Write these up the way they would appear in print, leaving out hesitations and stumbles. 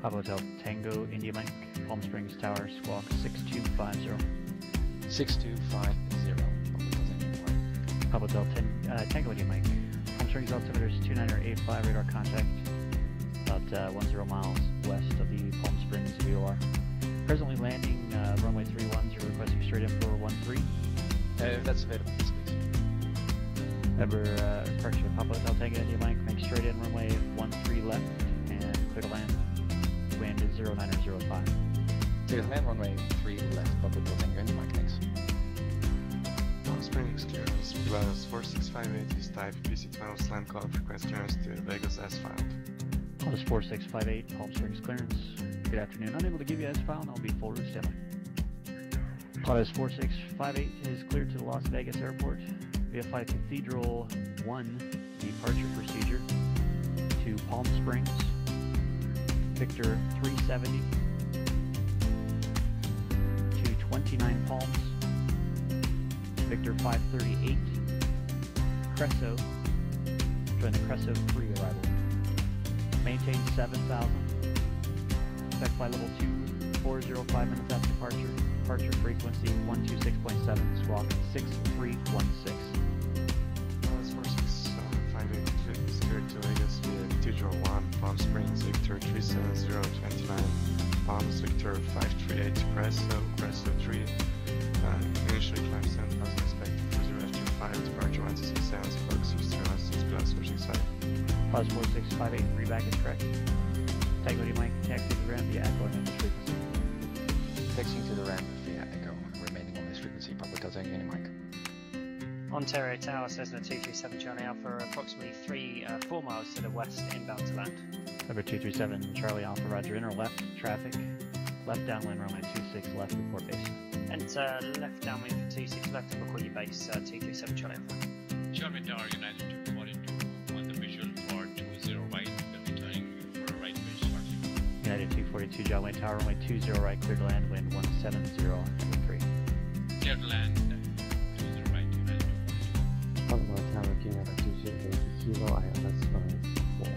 Papa Hotel Tango India Mike, Palm Springs Tower, squawk 6250. 6250. Papa Hotel Tango India Mike, Palm Springs altimeter is 2985, radar contact about 10 miles west of the Palm Springs VOR. Presently landing runway 31, you're requesting straight in for 13. If that's available, please. Remember, correction, Papa Hotel Tango India Mike, make straight in runway 13 left and clear to land. Wind is 0905. Clear to land, runway 3 left, Papa Hotel Tango India Mike, thanks. Palm Springs clearance plus 4658 is type PC12 slam call, request clearance to Vegas S filed. Plus 4658, Palm Springs clearance. Good afternoon. Unable to give you S file, and I'll be full route standby. Plus 4658 is cleared to the Las Vegas airport via Flight Cathedral 1 departure procedure to Palm Springs, Victor 370 to 29 Palms, Victor 538, Cresso, join the Cresso 3 arrival. Maintain 7,000. Expect flight level 2405 minutes after departure. Departure frequency 126.7, squawk 6316. Plus 4658 is cleared to Vegas via Cathedral 1, Palm Springs, Victor 37029, Palms, Victor 538, Cresso 3. Initially climb 7,000, expected for 0F25, departure 126 squawk 6316 plus 465. Plus 4658, read back is correct. Tango D Mike, taxi to the ramp via Echo and this frequency. Taxiing to the ramp via Echo, remaining on this frequency, Papa Hotel Tango India Mike. Ontario Tower, Cessna 237 Charlie Alpha, approximately 4 miles to the west, inbound to land. Number 237 Charlie Alpha, roger, inner left traffic, left downwind runway 26 left, report base. Enter left downwind for 26 left and record your base 237 Charlie Alpha. Charlie Tower United 242 on the visual for 20 right, will be turning for a right base shortly. United 242 John Wayne Tower, runway 20 right, clear to land, wind 170.3. Clear to land, 20 right, United 242. Papa Tower King at 208 Kilo ILS 54.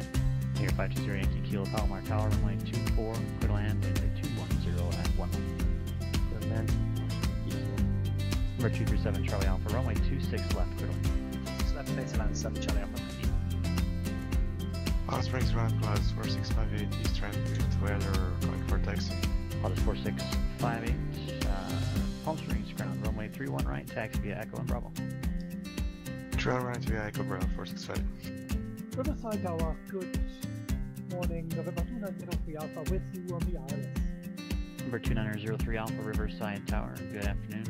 Here 520 Yankee Kilo Palomar Tower, runway 24, clear to land, wind 210 at 11. The land Number 237 Charlie Alpha, runway 26 left, clear to land. 26 left, clear to land, 7 Charlie Alpha. Palm Springs route plus 4658 East ramp with weather calling for taxi. Plus 4658, Palm Springs ground, runway 31 right, taxi via Echo and Bravo. Trail right via Echo Bravo 465. Riverside Tower, good morning, November 2903 Alpha with you on the ILS. Number 2903 Alpha, Riverside Tower, good afternoon.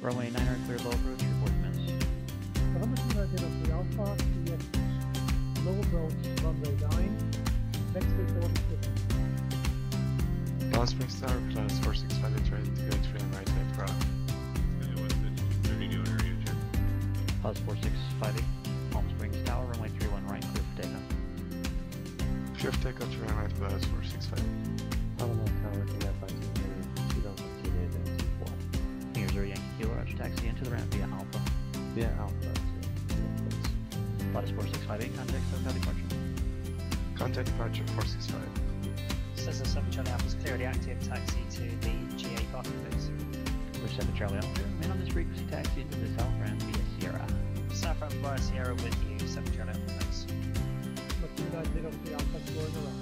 Runway 900 clear low approach, report miss. November 2903 Alpha, CX, low approach, runway 9, next week 46. Palm Springs Tower plus 4658 ready to go 3 and right at Bravo. Plus 4658, Palm Springs Tower, runway 31 right, clear for takeoff. Clear for takeoff 3 and right plus 465. Papa Tower King at 528 Kilo 54. Here's our Yankee Kilo, roger, taxi into the ramp via Alpha. Via Alpha. Plus 4658, contact SoCal departure. Contact departure 465. Cessna 7 Charlie Alpha is clearly active, taxi to the GA parking place. Number 7 Charlie Alpha, remain on this frequency, taxi into the south ramp via Sierra. South ramp via Sierra with you, 7 Charlie Alpha, thanks. Number 2903 Alpha going around.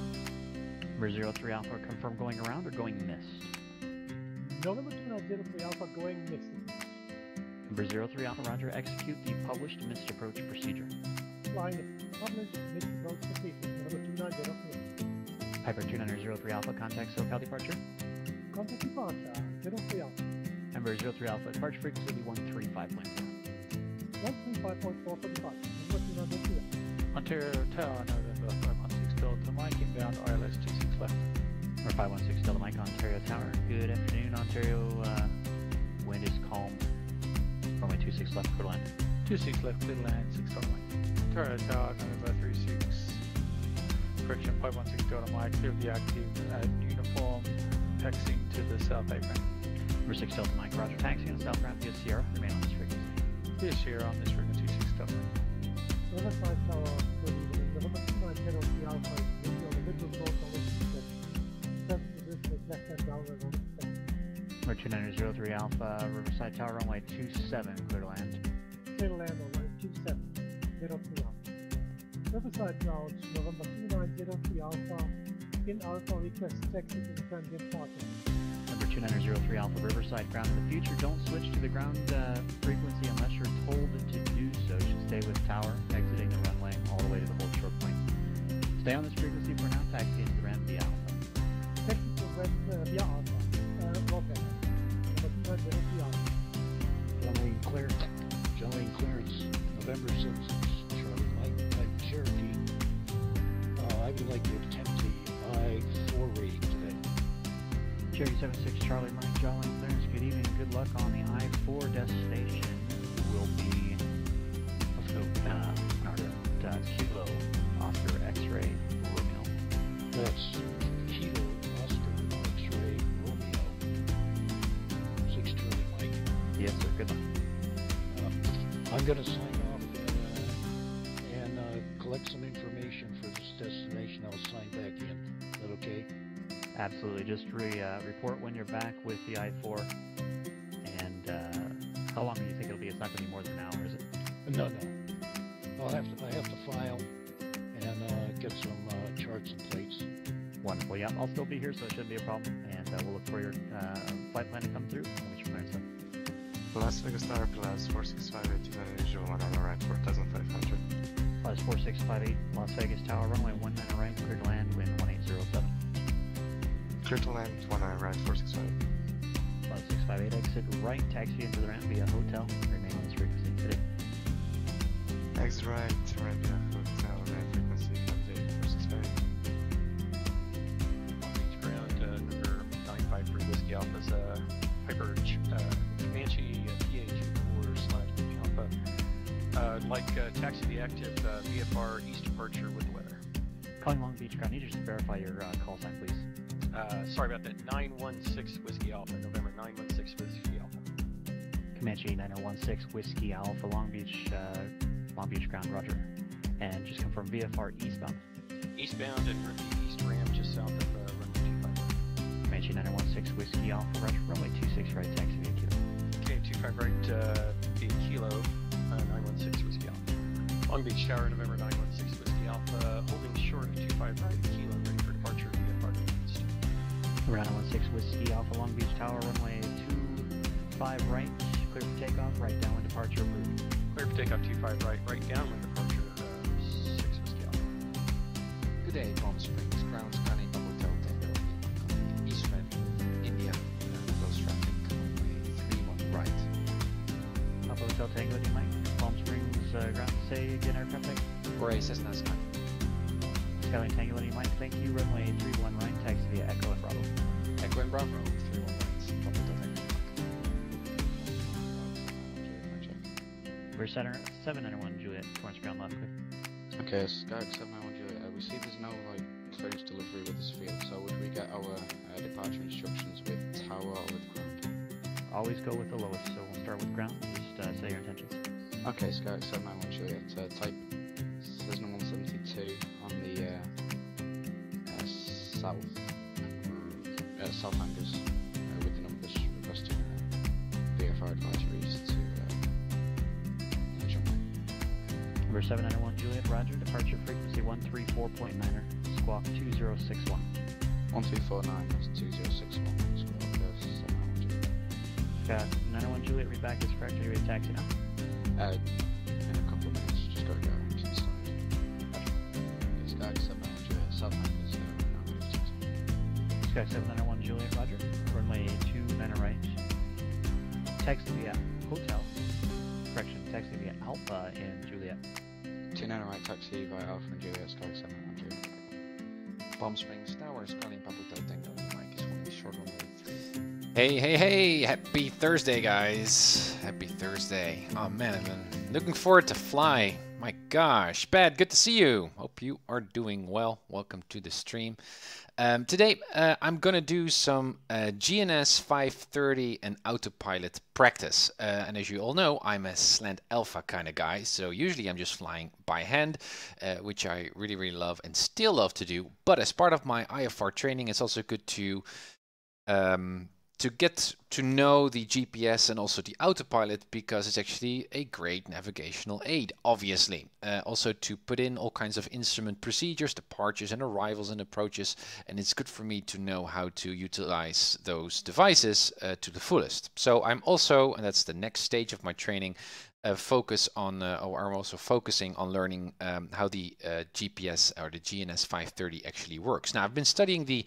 Number 03 Alpha, confirm going around or going missed. November 2903 Alpha going missing. Number 03 Alpha, roger, execute the published missed approach procedure. Flying the published mid-approach procedure, November 2903. Piper 2903 Alpha, contact SoCal departure. Contact departure, 03 Alpha. Number 03 Alpha, departure frequency will be 135.4. 135.4 for departure, November 2903 Alpha. Ontario Tower, November 516 Delta Mike, inbound ILS 26 left. Number 516 Delta Mike, Ontario Tower. Good afternoon, Ontario. Wind is calm. Runway 26 left, clear to land. 26 left, clear to land, 6 Delta Mike. Ontario Tower, November 36. Correction, 516 Delta Mike, clearly active at uniform, taxiing to the south apron. Number 6 Delta Mike, roger, taxi on the south ramp via Sierra. Remain on this frequency. Via Sierra on this frequency, 6 Delta Mike. Riverside Tower, good evening. November 2903 Alpha is on the middle coast on the Number 2903 Alpha, Riverside Tower, runway 27, clear to land. Clear to land on runway 27, 03 Alpha. Riverside route, November 2903 Alpha, in Alpha request taxi to the transient parking. Number 2903 Alpha, Riverside ground. In the future, don't switch to the ground frequency unless you're told to do so. You should stay with tower, exiting the runway all the way to the hold short point. Stay on this frequency for now, taxi into the ramp via Alpha. Taxi to ramp via Alpha, rocket. Number 2903 Alpha. Generally clear. Generally clearance, November 6th, Charlie Mike, type Cherokee. I would like to attempt the I-4 rating today. Cherokee 76 Charlie Mike, jawline clearance. Good evening. Good luck on the I-4 destination. Will be, let's go, Kilo, Oscar, X-ray, Romeo. That's Kilo, Oscar, X-ray, Romeo. 6 Charlie Mike. Yes, sir. Good luck. I'm going to sign off and collect some information for this destination. I'll sign back in. Is that okay? Absolutely. Just report when you're back with the I-4. And how long do you think it'll be? It's not going to be more than an hour, is it? No. I have to file and get some charts and plates. Wonderful. Yeah, I'll still be here, so it shouldn't be a problem. And we'll look for your flight plan to come through. And we should clearance them. Las Vegas Tower Plus 4658 unusual 1 on the right 4500. Plus 4658 Las Vegas Tower, runway 19 right, clear to land, wind 1807. Clear to land 19 right 468. Plus 658 exit right, taxi into the ramp via hotel, remain on this frequency today. Exit right, ramp via hotel, ramp frequency 58 468. Ground number 953 Whiskey Alpha's Piper Comanche PA24/Alpha. Taxi the active VFR east departure with the weather. Calling Long Beach Ground, need you to verify your call sign, please. Sorry about that. 916 Whiskey Alpha, November 916 Whiskey Alpha. Comanche 9016 Whiskey Alpha, Long Beach Ground, roger. And just confirm VFR eastbound. Eastbound and the east ramp just south of runway 25. Comanche 9016 Whiskey Alpha, roger. Runway 26 right, taxi via Kilo. Okay, 25 right via Kilo, 916 Whiskey Alpha. Long Beach Tower, November 916 Whiskey Alpha, holding short of 25 right Kilo, ready for departure VFR east. Number 916 Whiskey Alpha, Long Beach Tower, runway 25 right, clear for takeoff, right downwind departure approved. Clear for takeoff 25 right, right downwind departure 6 Whiskey Alpha. Good day, Palm Springs, ground scanning Hotel Tango, East Ramp, India, close traffic, runway 31 right. Papa Hotel Tango, do you mind? Palm Springs ground, say again, aircraft type. Gray Cessna Sky. Skyline Tango, do you mind? Thank you, runway 31 right, taxi via Echo and Bravo. Echo and Bravo, 31 right, Papa Hotel Tango. We're 791 Juliet, towards ground left, clear. Okay, Sky 791 Juliet, we see there's no clearance delivery with this field, so would we get our departure instructions with tower or with ground? Always go with the lowest, so we'll start with ground, just say your intentions. Okay, Sky 791 Juliet, type Cessna 172 on the south hangars with the numbers requesting VFR advisories to John. Number 791 Juliet, roger, departure frequency 134.9er, squawk 2061. 1249, that's 2061, squawk 791 Juliet. Got 991 Juliet, read back is correct, are you ready to taxi now? In a couple of minutes, just gotta go and get started. Sky 791 Juliet, south hangars, Sky 791 Juliet, roger, runway 29 right, taxi via hotel, correction, taxi via Alpha in Juliet. 29 right, taxi via Alpha and Juliet, Sky 791 Juliet. Palm Springs Tower, scanning Papa Hotel Tango, Mike is holding short runway 3. Hey, happy Thursday, guys. Happy Thursday. Oh man, I've been looking forward to fly. My gosh, Bad, good to see you. Hope you are doing well. Welcome to the stream. Today, I'm gonna do some GNS 530 and autopilot practice. And as you all know, I'm a slant alpha kind of guy. So usually I'm just flying by hand, which I really love and still love to do. But as part of my IFR training, it's also good to to get to know the GPS and also the autopilot, because it's actually a great navigational aid, obviously. Also to put in all kinds of instrument procedures, departures and arrivals and approaches, and it's good for me to know how to utilize those devices to the fullest. So I'm also, and that's the next stage of my training, focus on, or I'm also focusing on learning how the GPS or the GNS 530 actually works. Now, I've been studying the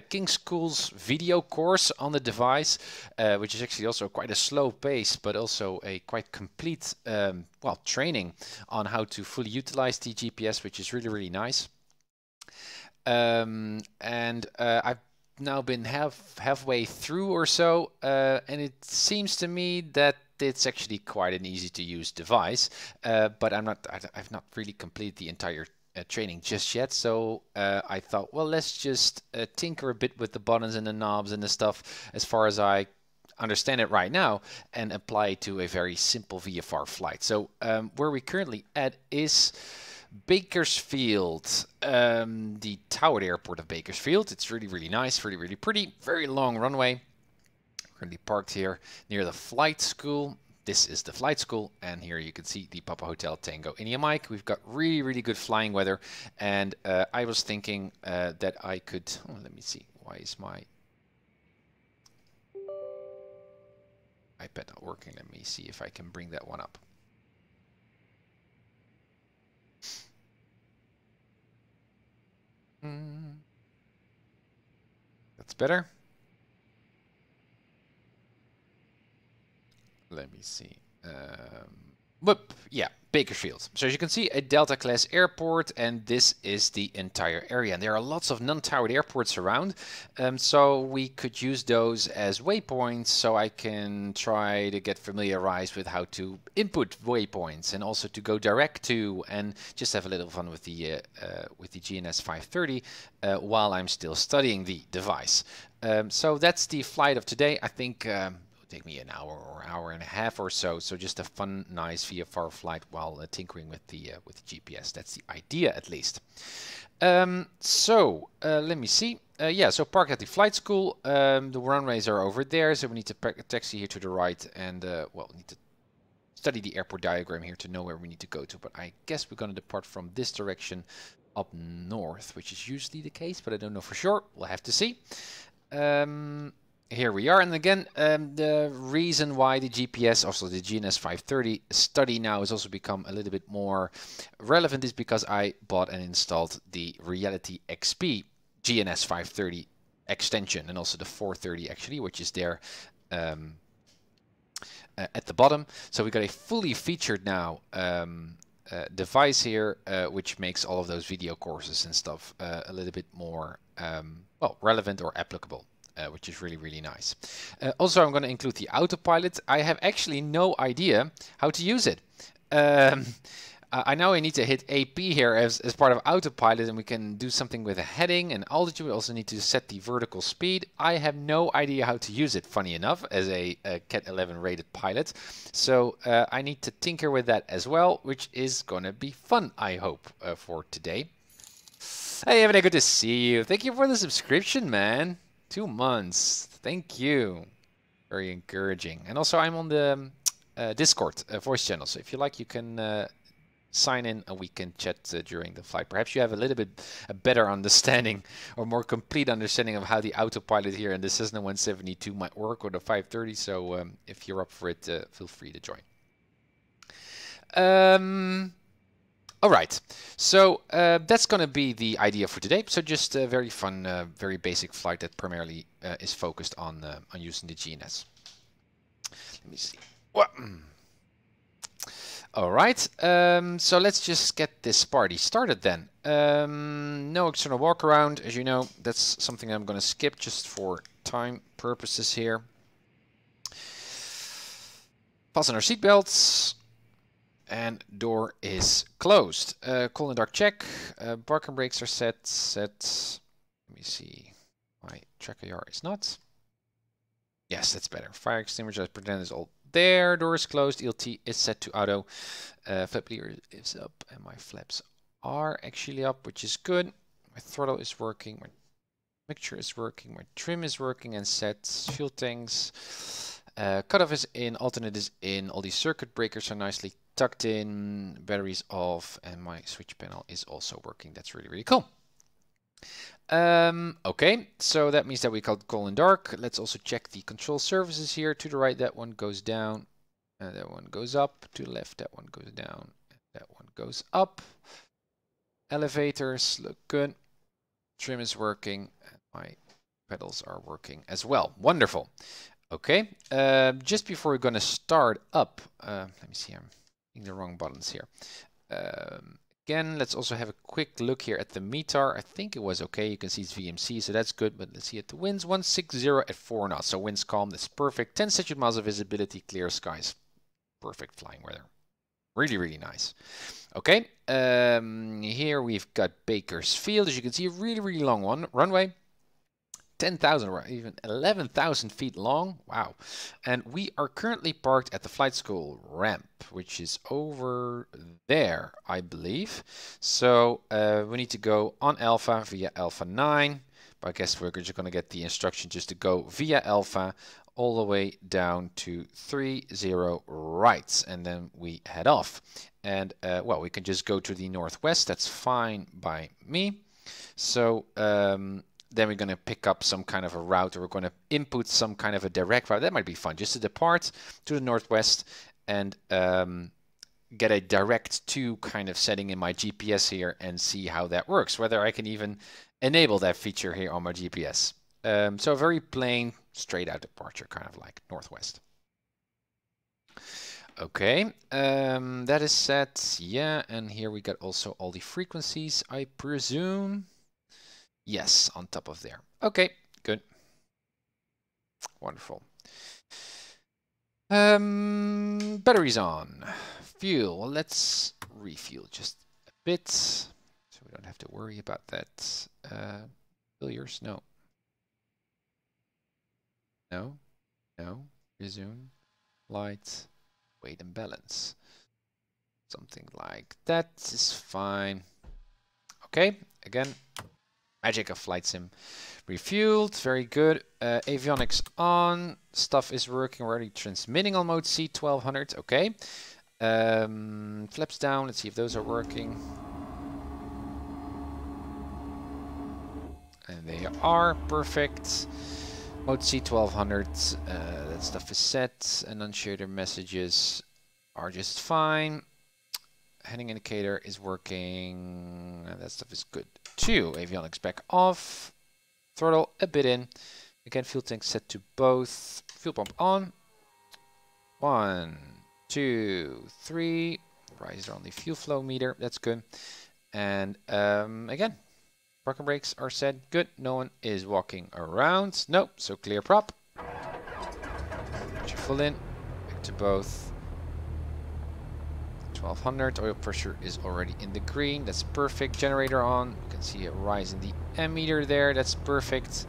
King School's video course on the device, which is actually also quite a slow pace, but also a quite complete, well, training on how to fully utilize the GPS, which is really, really nice. I've now been halfway through or so, and it seems to me that it's actually quite an easy to use device, but I've not really completed the entire training just yet. So I thought, well, let's just tinker a bit with the buttons and the knobs and the stuff as far as I understand it right now, and apply it to a very simple VFR flight. So where we currently at is Bakersfield, the Towered Airport of Bakersfield. It's really, really nice, really, really pretty, very long runway. We're going to be parked here near the flight school. This is the flight school, and here you can see the Papa Hotel Tango India Mike. We've got really, really good flying weather, and I was thinking that I could, let me see, why is my iPad not working? Let me see if I can bring that one up. That's better. Let me see. Whoop, yeah, Bakersfield. So as you can see, a Delta class airport, and this is the entire area. And there are lots of non-towered airports around, so we could use those as waypoints, so I can try to get familiarized with how to input waypoints and also to go direct to, and just have a little fun with the GNS 530 while I'm still studying the device. So that's the flight of today. I think take me an hour or hour and a half or so. So just a fun, nice VFR flight while tinkering with the GPS. That's the idea, at least. Let me see. Yeah, so park at the flight school. The runways are over there, so we need to park a taxi here to the right, and well, need to study the airport diagram here to know where we need to go to. But I guess we're going to depart from this direction up north, which is usually the case, but I don't know for sure. We'll have to see. Here we are, and again, the reason why the GPS, also the GNS 530 study now has also become a little bit more relevant is because I bought and installed the Reality XP GNS 530 extension, and also the 430 actually, which is there at the bottom. So we got a fully featured now device here, which makes all of those video courses and stuff a little bit more well, relevant or applicable. Which is really, really nice. Also, I'm going to include the autopilot. I have actually no idea how to use it. I know I need to hit AP here as part of autopilot, and we can do something with a heading and altitude. We also need to set the vertical speed. I have no idea how to use it, funny enough, as a Cat 11 rated pilot. So I need to tinker with that as well, which is going to be fun, I hope, for today. Hey, Evan, good to see you. Thank you for the subscription, man. 2 months. Thank you. Very encouraging. And also, I'm on the Discord voice channel. So if you like, you can sign in and we can chat during the flight. Perhaps you have a little bit a better understanding or more complete understanding of how the autopilot here in the Cessna 172 might work, or the 530. So if you're up for it, feel free to join. All right, so that's going to be the idea for today. So just a very fun, very basic flight that primarily is focused on using the GNS. Let me see. All right, so let's just get this party started then. No external walk around, as you know. That's something I'm going to skip just for time purposes here. Fasten our seatbelts. And door is closed. Cool and dark check. Parking brakes are set. Let me see. My tracker yard is not. Yes, that's better. Fire extinguisher, I pretend is all there. Door is closed. ELT is set to auto. Flap lever is up, and my flaps are actually up, which is good. My throttle is working. My Mixture is working, my trim is working and set, fuel tanks, cutoff is in, alternate is in, all these circuit breakers are nicely tucked in, batteries off, and my switch panel is also working. That's really, really cool. Okay, so that means that we call in dark. Let's also check the control surfaces here. To the right, that one goes down, and that one goes up. To the left, that one goes down, and that one goes up. Elevators look good. Trim is working, and my pedals are working as well. Wonderful. Okay, just before we're going to start up, let me see, I'm hitting the wrong buttons here. Again, let's also have a quick look here at the METAR. I think it was okay. You can see it's VMC, so that's good. But let's see at the winds, 160 at 4 knots. So winds calm, that's perfect. 10 statute miles of visibility, clear skies. Perfect flying weather. Really, really nice. Okay, here we've got Bakersfield. As you can see, a really, really long runway. 10,000 or even 11,000 feet long. Wow. And we are currently parked at the flight school ramp, which is over there, I believe. So we need to go on Alpha via Alpha 9. But I guess we're just going to get the instruction just to go via Alpha all the way down to 30 right. And then we head off. And, well, we can just go to the northwest. That's fine by me. So, then we're going to pick up some kind of a route, or we're going to input some kind of a direct route. That might be fun, just to depart to the northwest and get a direct to kind of setting in my GPS here and see how that works, whether I can even enable that feature here on my GPS. So a very plain, straight out departure, kind of like northwest. Okay, that is set, yeah, and here we got also all the frequencies, I presume. Yes, on top of there. Okay, good. Wonderful. Batteries on. Fuel. Well, let's refuel just a bit, so we don't have to worry about that. Failures? No. No. No. Resume. Light. Weight and balance. Something like that is fine. Okay, again. Magic of flight sim. Refueled, very good. Avionics on. Stuff is working already. Transmitting on mode C, 1200. Okay. Flaps down. Let's see if those are working. And they are perfect. Mode C, 1200. That stuff is set. Annunciator messages are just fine. Heading indicator is working. That stuff is good too. Avionics back off. Throttle a bit in. Again, fuel tank set to both. Fuel pump on. 1, 2, 3. Riser on the fuel flow meter. That's good. And again, parking brakes are set. Good. No one is walking around. Nope. So clear prop. Put your full in. Back to both. 1200. Oil pressure is already in the green. That's perfect. Generator on. You can see a rise in the ammeter there. That's perfect.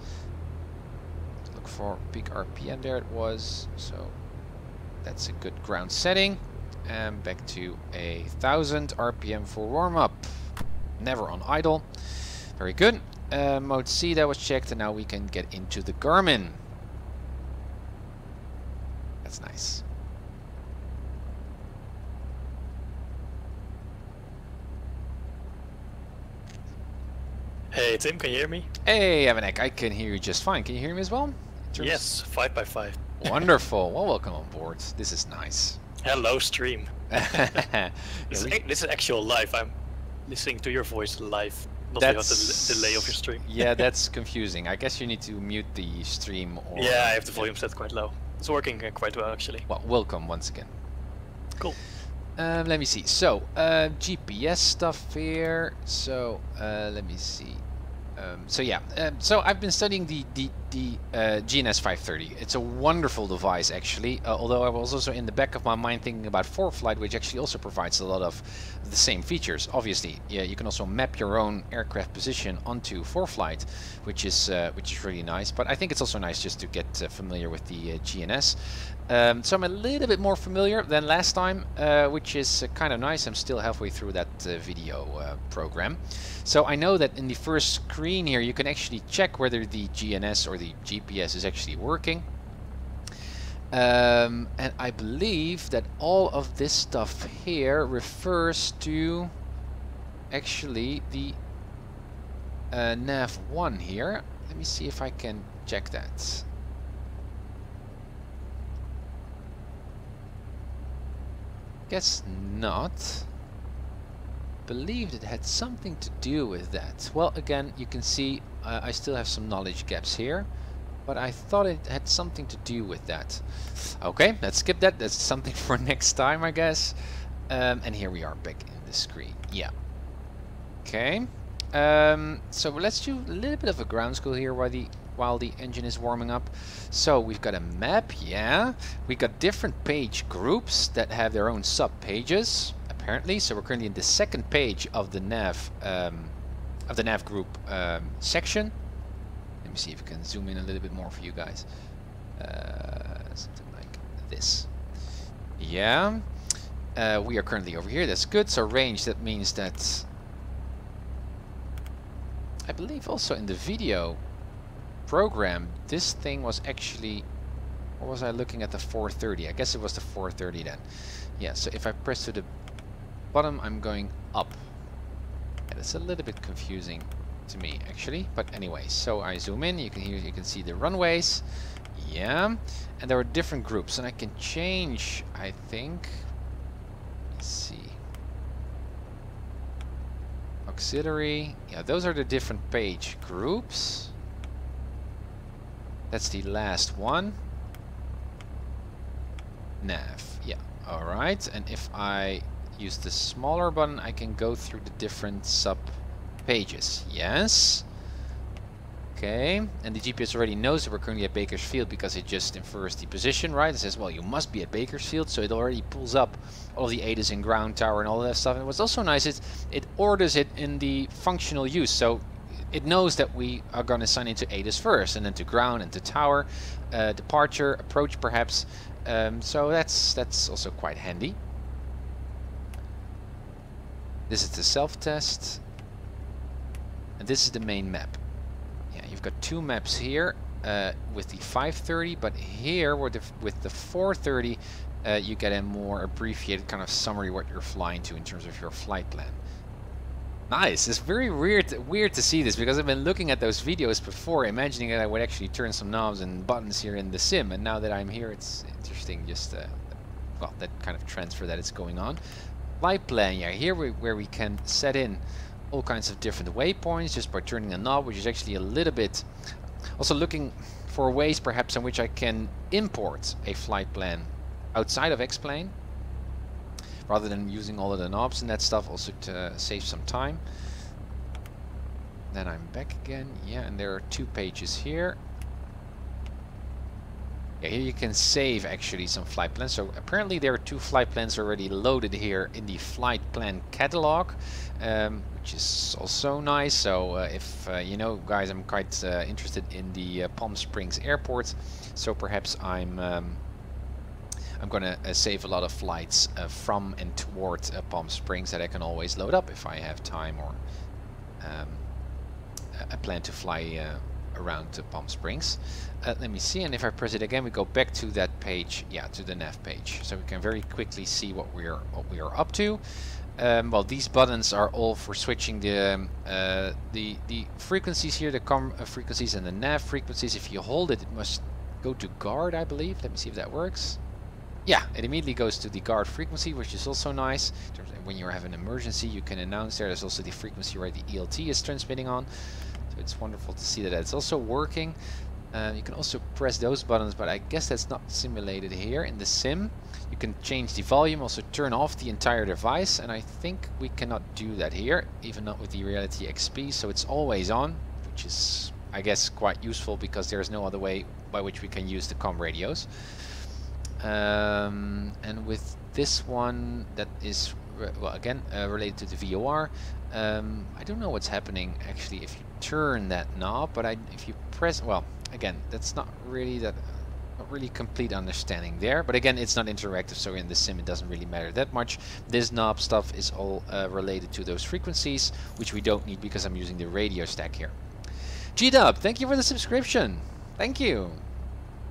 Look for peak RPM. There it was. So that's a good ground setting. And back to 1,000 RPM for warm up. Never on idle. Very good. Mode C, that was checked, and now we can get into the Garmin. That's nice. Hey Tim, can you hear me? Hey Avanek, I can hear you just fine. Can you hear me as well? Yes, 5x5. Wonderful. Well, welcome on board. This is nice. Hello stream. This is actual live. I'm listening to your voice live, not without the delay of your stream. Yeah, that's confusing. I guess you need to mute the stream. Or yeah, I have the volume set quite low. It's working quite well actually. Well, welcome once again. Cool. Let me see. So, GPS stuff here. So, let me see. So yeah, so I've been studying the the GNS 530. It's a wonderful device actually, although I was also in the back of my mind thinking about ForeFlight, which actually also provides a lot of the same features. Obviously, yeah, you can also map your own aircraft position onto ForeFlight, which is really nice. But I think it's also nice just to get familiar with the GNS. So I'm a little bit more familiar than last time, which is kind of nice. I'm still halfway through that video program. So I know that in the first screen here you can actually check whether the GNS or the GPS is actually working. And I believe that all of this stuff here refers to actually the nav1 here. Let me see if I can check that. Guess not. Believed it had something to do with that. Well, again, you can see I still have some knowledge gaps here, but I thought it had something to do with that. Okay, let's skip that. That's something for next time, I guess. And here we are back in the screen. Yeah. Okay. So let's do a little bit of a ground school here while the engine is warming up. So we've got a map, yeah. We got different page groups that have their own sub pages. Apparently, so we're currently in the second page of the nav group section. Let me see if I can zoom in a little bit more for you guys. Something like this. Yeah, we are currently over here. That's good. So range, that means that I believe also in the video program this thing was actually, or was I looking at the 430? I guess it was the 430 then. Yeah. So if I press to the bottom, I'm going up. Yeah, that's a little bit confusing to me actually, but anyway, so I zoom in, you can see the runways, yeah, and there are different groups, and I can change, I think, let's see, auxiliary, yeah, those are the different page groups. That's the last one. Nav, yeah, alright, and if I use the smaller button, I can go through the different sub pages. Yes. Okay. And the GPS already knows that we're currently at Bakersfield because it just infers the position, right? It says, well, you must be at Bakersfield, so it already pulls up all the ADAS and ground tower and all that stuff. And what's also nice is it orders it in the functional use, so it knows that we are going to sign into ADAS first, and then to ground and to tower, departure, approach perhaps. So that's also quite handy. This is the self-test, and this is the main map. Yeah, you've got two maps here with the 530, but here with the 430, you get a more abbreviated kind of summary what you're flying to in terms of your flight plan. Nice. It's very weird to see this because I've been looking at those videos before, imagining that I would actually turn some knobs and buttons here in the sim, and now that I'm here, it's interesting just well, that kind of transfer that is going on. Flight plan, yeah, here where we can set in all kinds of different waypoints just by turning a knob, which is actually a little bit also looking for ways perhaps in which I can import a flight plan outside of X-Plane rather than using all of the knobs and that stuff, also to save some time. Then I'm back again, yeah, and there are two pages here. Yeah, here you can save actually some flight plans. So apparently there are two flight plans already loaded here in the flight plan catalog, which is also nice. So if you know, guys, I'm quite interested in the Palm Springs airport, so perhaps I'm gonna save a lot of flights from and towards Palm Springs that I can always load up if I have time or I plan to fly around to Palm Springs. Let me see, and if I press it again, we go back to that page, yeah, to the nav page, so we can very quickly see what we are up to. Well, these buttons are all for switching the frequencies here, the COM frequencies and the nav frequencies. If you hold it, it must go to guard, I believe. Let me see if that works. Yeah, it immediately goes to the guard frequency, which is also nice. In terms of when you have an emergency, you can announce there's also the frequency where the ELT is transmitting on. So it's wonderful to see that it's also working. You can also press those buttons, but I guess that's not simulated here in the sim. You can change the volume, also turn off the entire device, and I think we cannot do that here, even not with the Reality XP, so it's always on, which is I guess, quite useful because there's no other way by which we can use the comm radios. And with this one, that is, well, again, related to the VOR. I don't know what's happening actually if you turn that knob, but if you press, well, again, that's not really complete understanding there. But again, it's not interactive, so in the sim it doesn't really matter that much. This knob stuff is all related to those frequencies, which we don't need because I'm using the radio stack here. G-Dub, thank you for the subscription. Thank you.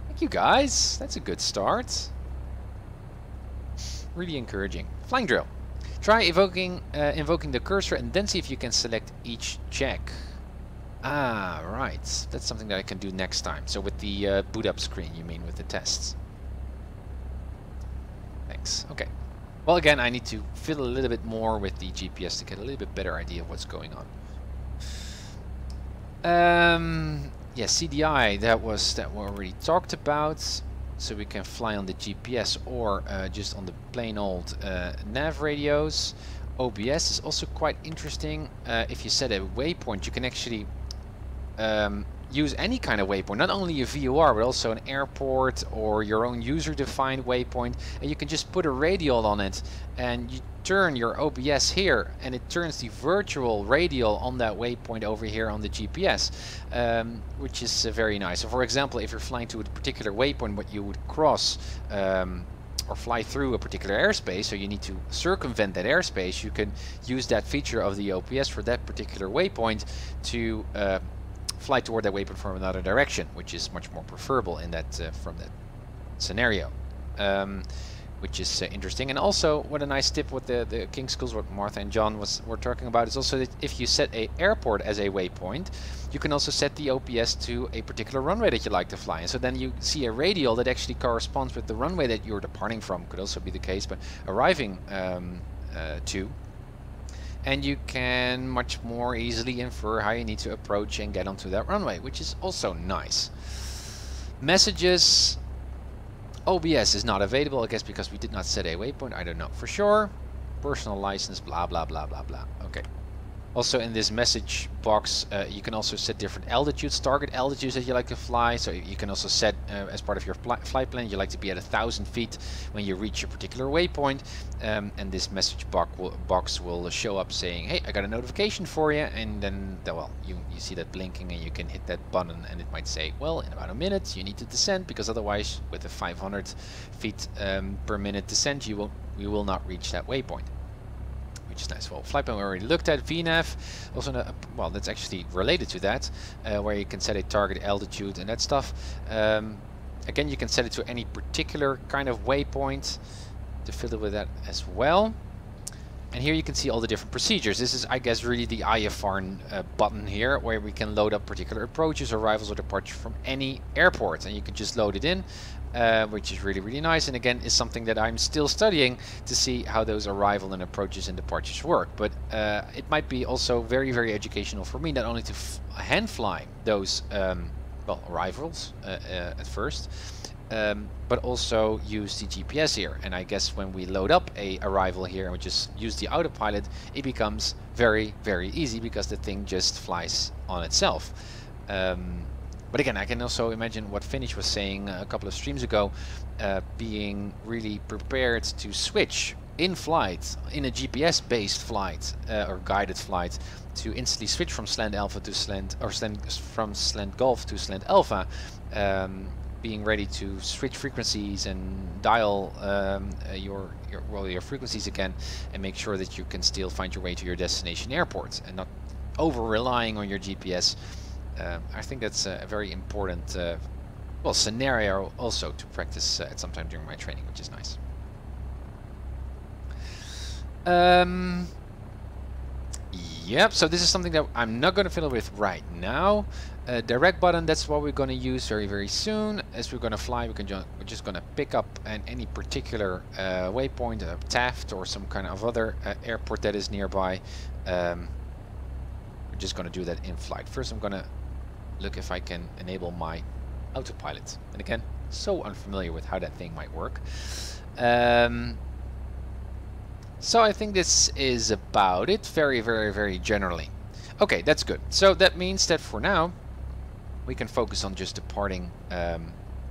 Thank you, guys. That's a good start. Really encouraging. Flying drill. Try invoking the cursor and then see if you can select each check. Ah, right. That's something that I can do next time. So with the boot up screen, you mean with the tests. Thanks. Okay. Well, again, I need to fiddle a little bit more with the GPS to get a little bit better idea of what's going on. Yeah, CDI, that we already talked about. So we can fly on the GPS or just on the plain old nav radios. OBS is also quite interesting. If you set a waypoint, you can actually use any kind of waypoint, not only a VOR, but also an airport or your own user-defined waypoint, and you can just put a radial on it, and you turn your OBS here, and it turns the virtual radial on that waypoint over here on the GPS, which is very nice. So for example, if you're flying to a particular waypoint, what you would cross or fly through a particular airspace, so you need to circumvent that airspace, you can use that feature of the OBS for that particular waypoint to fly toward that waypoint from another direction, which is much more preferable in that from that scenario, which is interesting. And also, what a nice tip with the King Schools, what Martha and John were talking about, is also that if you set a airport as a waypoint, you can also set the OPS to a particular runway that you like to fly. And so then you see a radial that actually corresponds with the runway that you're departing from, could also be the case, but arriving to. And you can much more easily infer how you need to approach and get onto that runway, which is also nice. Messages. OBS is not available, I guess because we did not set a waypoint. I don't know for sure. Personal license, blah, blah, blah, blah, blah. Okay. Also in this message box, you can also set different altitudes, target altitudes that you like to fly. So you can also set, as part of your flight plan, you like to be at 1,000 feet when you reach a particular waypoint. And this message box will show up saying, hey, I got a notification for you. And then, well, you see that blinking and you can hit that button and it might say, well, in about a minute you need to descend, because otherwise with a 500 feet per minute descent, you will not reach that waypoint. Which is nice. Well, flight plan we already looked at. VNAV, also, well, that's actually related to that, where you can set a target altitude and that stuff. Again, you can set it to any particular kind of waypoint to fiddle with that as well. And here you can see all the different procedures. This is, I guess, really the IFR button here, where we can load up particular approaches, arrivals, or departures from any airport, and you can just load it in. Which is really, really nice, and again is something that I'm still studying to see how those arrival and approaches and departures work. But it might be also very, very educational for me, not only to hand fly those well, arrivals at first, but also use the GPS here. And I guess when we load up a arrival here and we just use the autopilot, it becomes very, very easy because the thing just flies on itself. But again, I can also imagine what Finish was saying a couple of streams ago, being really prepared to switch in flight, in a GPS-based flight or guided flight, to instantly switch from slant alpha to slant, or from slant golf to slant alpha, being ready to switch frequencies and dial your frequencies again, and make sure that you can still find your way to your destination airport and not over relying on your GPS. I think that's a very important well, scenario also to practice at some time during my training, which is nice. Yep, so this is something that I'm not going to fiddle with right now. Direct button, that's what we're going to use very, very soon. As we're going to fly, we're just going to pick up any particular waypoint, Taft or some kind of other airport that is nearby. We're just going to do that in flight. First, I'm going to look if I can enable my autopilot. And again, so unfamiliar with how that thing might work. So I think this is about it, very, very, very generally. Okay, that's good. So that means that for now, we can focus on just departing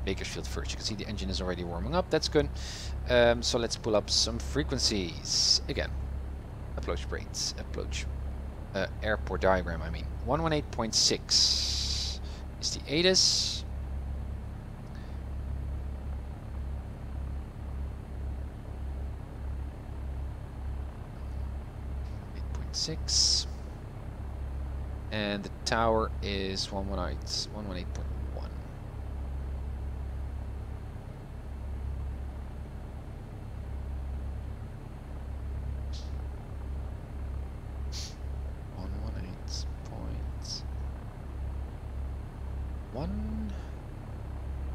Bakersfield first. You can see the engine is already warming up. That's good. So let's pull up some frequencies again. Approach rates, approach airport diagram. I mean, 118.6 is the ATIS. And the tower is 118.1.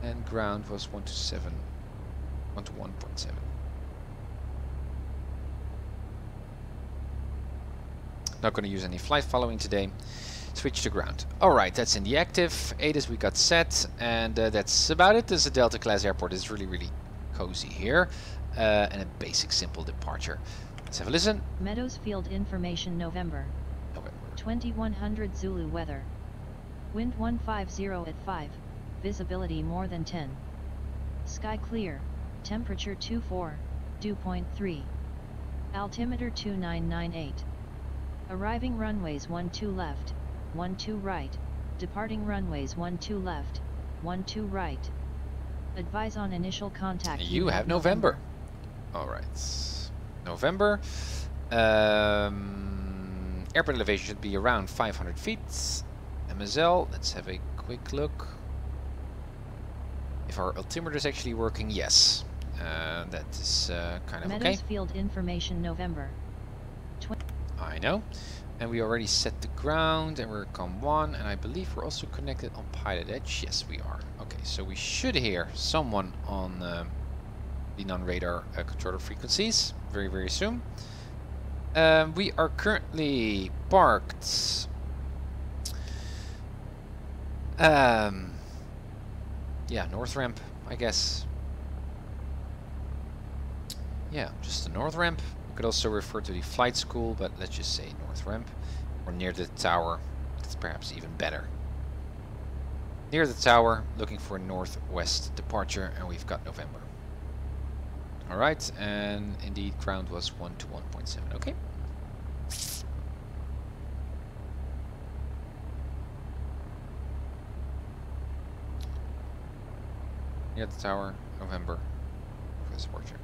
And ground was 127, 121.7. Not going to use any flight following today. Switch to ground. Alright, that's in the active. ATIS we got set, and that's about it. This is a Delta class airport. It's really, really cozy here. And a basic, simple departure. Let's have a listen. Meadows Field information November. 2100 Zulu weather. Wind 150 at 5. Visibility more than 10. Sky clear. Temperature 24. Dew point 3. Altimeter 2998. Arriving runways 12 left, 12 right. Departing runways 12 left, 12 right. Advise on initial contact. You have November. Alright. November. Airport elevation should be around 500 feet. MSL, let's have a quick look. If our altimeter is actually working, yes. That is kind of Meadows okay. Field information November. I know. And we already set the ground and we're COM1, and I believe we're also connected on PilotEdge. Yes, we are. Okay, so we should hear someone on the non-radar controller frequencies very, very soon. We are currently parked yeah, north ramp, I guess. Yeah, just the north ramp. We could also refer to the flight school, but let's just say north ramp. Or near the tower. That's perhaps even better. Near the tower, looking for a northwest departure, and we've got November. Alright, and indeed ground was 1 to 1.7. Okay. Near the tower, November, northwest departure.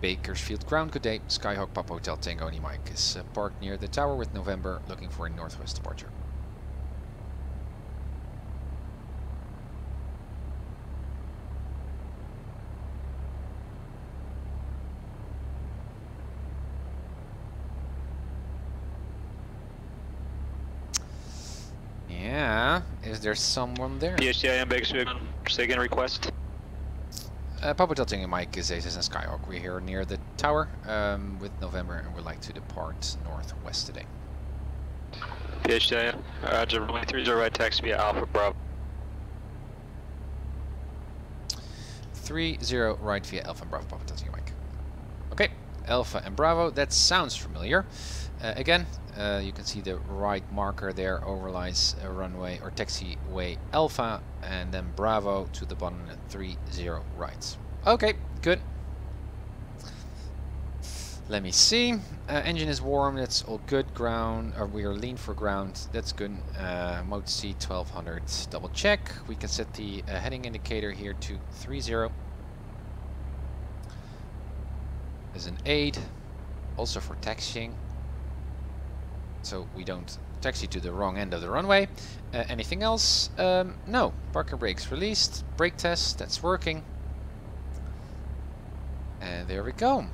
Bakersfield ground, good day. Skyhawk Papa Hotel Tango and Mike is parked near the tower with November, looking for a northwest departure. Yeah, is there someone there? PHTIM Bakersfield, second request. Papa Hotel Tango Mike is ACS and Skyhawk. We're here near the tower with November, and we'd like to depart northwest today. PHTIM, Roger, runway 30 right, taxi via Alpha Bravo. 30 right via Alpha and Bravo, Papa Hotel Tango Mike. Okay, Alpha and Bravo, that sounds familiar. Again, you can see the right marker there overlies runway or taxiway Alpha, and then Bravo to the bottom at 30 right. Okay, good. Let me see. Engine is warm, that's all good. Ground, or we are lean for ground, that's good. Mode C 1200, double check. We can set the heading indicator here to 30 as an aid, also for taxiing, so we don't taxi to the wrong end of the runway. Anything else? No. Parking brakes released. Brake test, that's working. And there we go.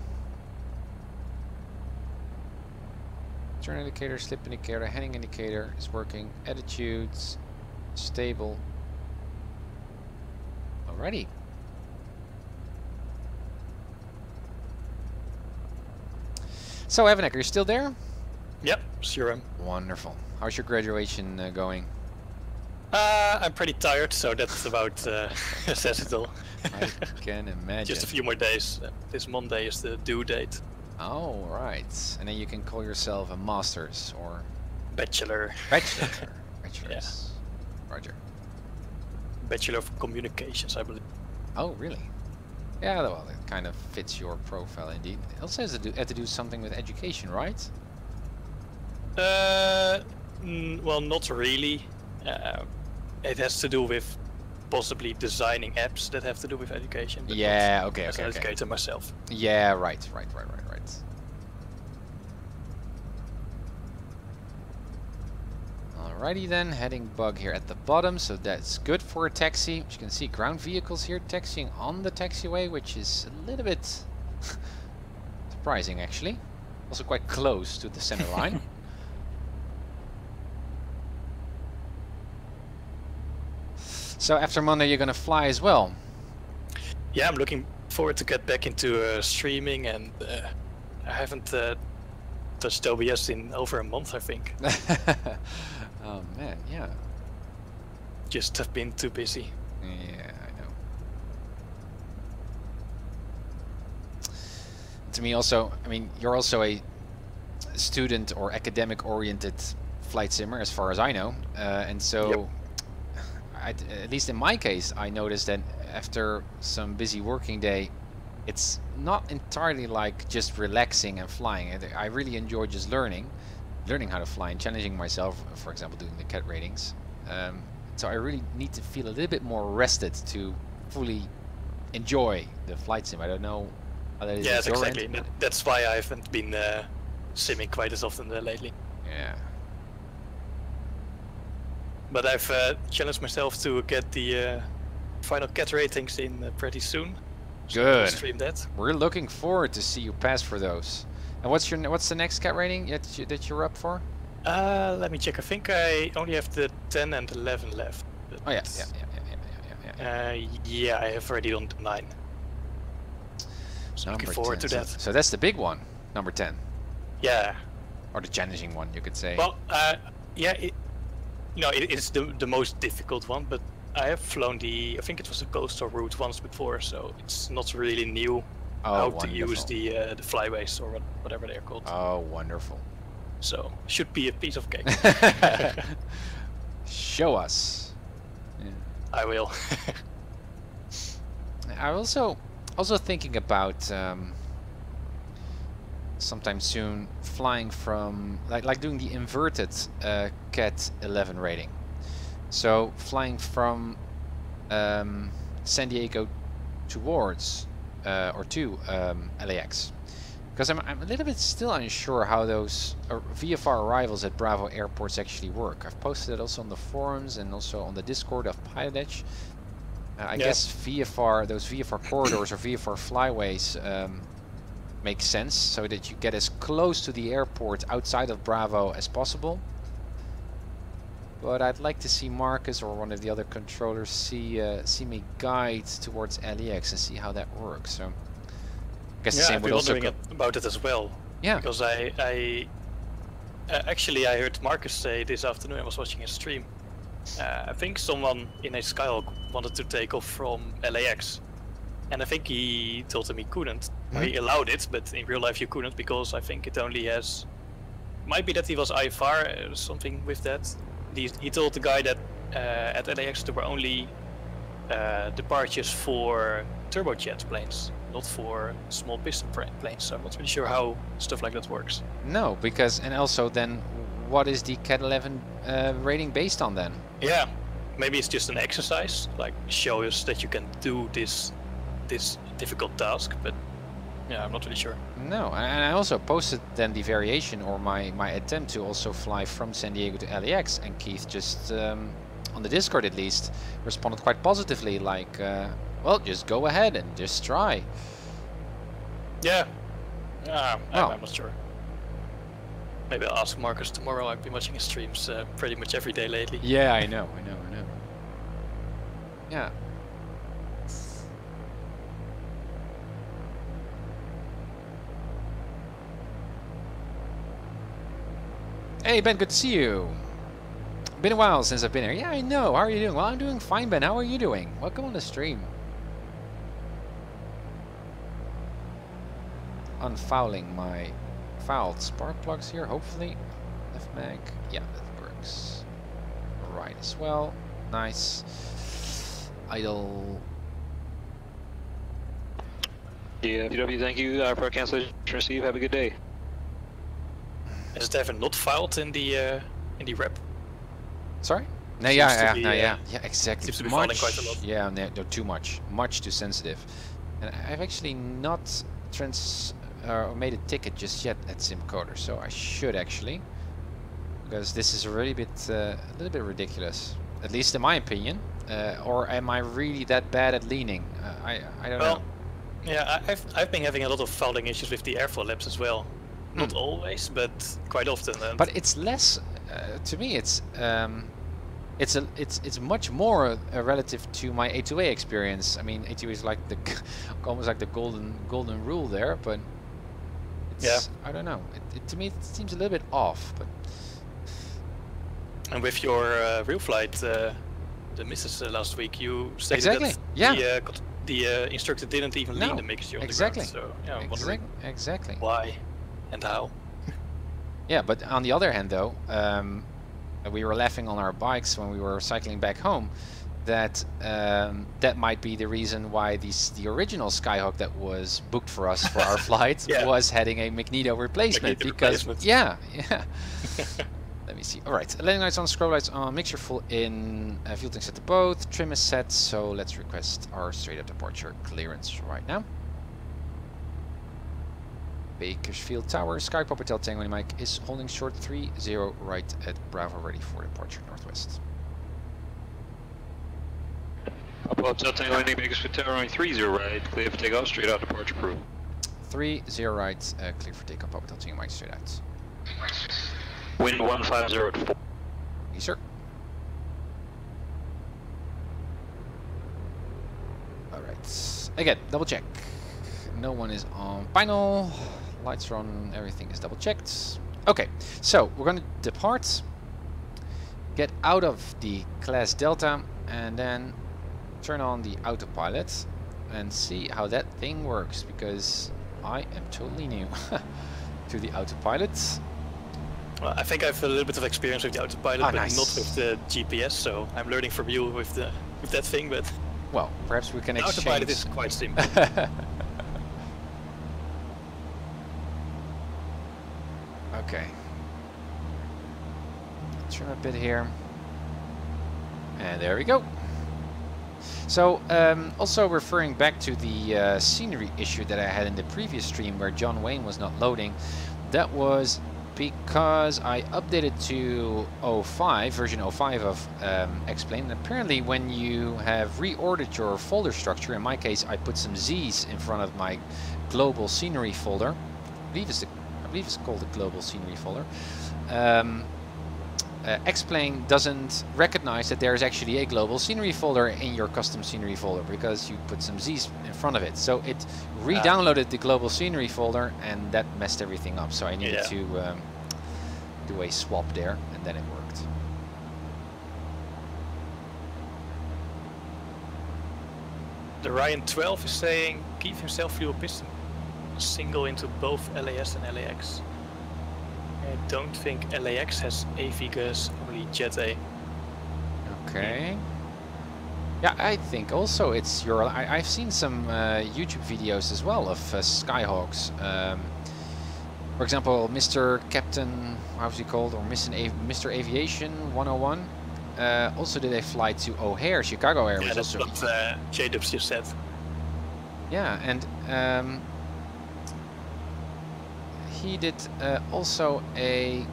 Turn indicator, slip indicator, heading indicator is working. Attitudes, stable. Alrighty. So Evanek, are you still there? Yep, sure am. Wonderful. How's your graduation going? I'm pretty tired, so that's about says it all. I can imagine. Just a few more days. This Monday is the due date. Oh, right. And then you can call yourself a master's, or... Bachelor. Bachelor. Yeah. Bachelor's. Roger. Bachelor of Communications, I believe. Oh, really? Yeah, well, it kind of fits your profile indeed. It also has to do something with education, right? Well, not really. It has to do with possibly designing apps that have to do with education. But Yeah, not okay, as okay, an okay. educator myself. Yeah, right. Alrighty then, heading bug here at the bottom, so that's good for a taxi. As you can see, ground vehicles here taxiing on the taxiway, which is a little bit surprising actually. Also quite close to the center line. So after Monday you're gonna fly as well? Yeah, I'm looking forward to get back into streaming, and I haven't touched OBS in over a month, I think. Oh man, yeah. Just have been too busy. Yeah, I know. To me also, I mean, you're also a student or academic oriented flight simmer as far as I know, and so at least in my case I noticed that after some busy working day it's not entirely like just relaxing and flying. I really enjoy just learning how to fly and challenging myself, for example doing the CAT ratings, so I really need to feel a little bit more rested to fully enjoy the flight sim. I don't know how that is. Yes, exactly. That's why I haven't been simming quite as often lately. Yeah. But I've challenged myself to get the final CAT ratings in pretty soon. So Good. I'll stream that. We're looking forward to see you pass for those. And what's the next CAT rating that you're up for? Let me check. I think I only have the 10 and 11 left. Oh yeah. Yeah, I have already done the 9. So looking forward to that. So that's the big one, number 10. Yeah. Or the challenging one, you could say. Well, yeah, it's the most difficult one, but I have flown I think it was a coastal route once before, so it's not really new how to use the flyways or whatever they're called. Oh, wonderful. So, should be a piece of cake. Show us. Yeah. I will. I'm also thinking about sometime soon flying from like doing the inverted CAT 11 rating. So flying from San Diego towards or to LAX, because I'm a little bit still unsure how those VFR arrivals at Bravo airports actually work. I've posted it also on the forums and also on the Discord of PilotEdge. I guess those VFR corridors or VFR flyways make sense, so that you get as close to the airport outside of Bravo as possible. But I'd like to see Marcus or one of the other controllers see me guide towards LAX and see how that works. So I guess the same I've would been also wondering about it as well. Yeah. Because I actually I heard Marcus say this afternoon. I was watching his stream. I think someone in a Skyhawk wanted to take off from LAX, and I think he told him he couldn't. He allowed it, but in real life you couldn't, because I think it only has. Might be that he was IFR or something with that. He told the guy that at LAX there were only departures for turbojet planes, not for small piston planes. So I'm not really sure how stuff like that works. No, because and also then what is the CAT 11 rating based on then? Yeah, maybe it's just an exercise, like show us that you can do this difficult task, but yeah, I'm not really sure. No, and I also posted then the variation or my attempt to also fly from San Diego to LAX, and Keith just on the Discord at least responded quite positively, like well, just go ahead and just try. Yeah, I'm not sure. Maybe I'll ask Marcus tomorrow. I've been watching his streams pretty much every day lately. Yeah, I know. Yeah. Hey Ben, good to see you. Been a while since I've been here. Yeah, I know. How are you doing? Well, I'm doing fine, Ben. How are you doing? Welcome on the stream. Unfouling my fouled spark plugs here, hopefully. Left mag. Yeah, that works. Right as well. Nice. Idle. Yeah, PW, thank you for cancellation receive. Have a good day. Is it ever not filed in the rep? Sorry? No, Seems yeah, to be, yeah, exactly. seems to be filing quite a lot. Yeah, no, too much. Much too sensitive. And I've actually not made a ticket just yet at Simcoders, so I should actually, because this is a little bit ridiculous, at least in my opinion. Or am I really that bad at leaning? I don't know. Yeah, I've been having a lot of fouling issues with the airflow labs as well. Not always, but quite often. And but it's less. To me, it's much more relative to my A2A experience. I mean, A2A is like the almost like the golden rule there, but it's, I don't know. To me, it seems a little bit off. But and with your real flight, the misses last week, you stated that the instructor didn't even lean the mixture on the ground. So yeah, I'm wondering exactly why and how. Yeah, but on the other hand, though. We were laughing on our bikes when we were cycling back home that that might be the reason why the original Skyhawk that was booked for us for our flight was having a magneto replacement. Let me see. All right, landing lights on, scroll lights on, mixture full in, fuel tank set to both, trim is set, so let's request our straight up departure clearance right now. Bakersfield Tower, Sky Papa Hotel Tango Mike is holding short 30 right at Bravo, ready for departure northwest. Papa Hotel Tango Indy, Bakersfield Tower 30 right, clear for takeoff, straight out departure crew. 30 right, clear for takeoff, Papa Hotel Tango Mike straight out. Wind 150 at 4. Yes, sir. Alright, again, double check. No one is on final. Lights are on, everything is double checked. Okay, so we're going to depart, get out of the class Delta, and then turn on the autopilot and see how that thing works, because I am totally new to the autopilot. Well, I think I have a little bit of experience with the autopilot, but not with the GPS, so I'm learning from you with that thing. But well, perhaps we can exchange. Autopilot is quite simple. Okay. Trim a bit here. And there we go. So, also referring back to the scenery issue that I had in the previous stream where John Wayne was not loading, that was because I updated to 05, version 05 of X-Plane. And apparently when you have reordered your folder structure, in my case I put some Z's in front of my global scenery folder. I believe it's called the global scenery folder. X-Plane doesn't recognize that there is actually a global scenery folder in your custom scenery folder because you put some Z's in front of it. So it re-downloaded the global scenery folder and that messed everything up. So I needed to do a swap there, and then it worked. The Ryan 12 is saying keep himself fuel piston single into both LAS and LAX. I don't think LAX has AV gas, only Jet A. Okay. Yeah, I think also it's your. I've seen some YouTube videos as well of Skyhawks. For example, Mr. Captain, how's he called, or Mr. Aviation 101. Also did a flight to O'Hare, Chicago Air. Yeah, that's also what J-Dubs just said. Yeah, and he did also a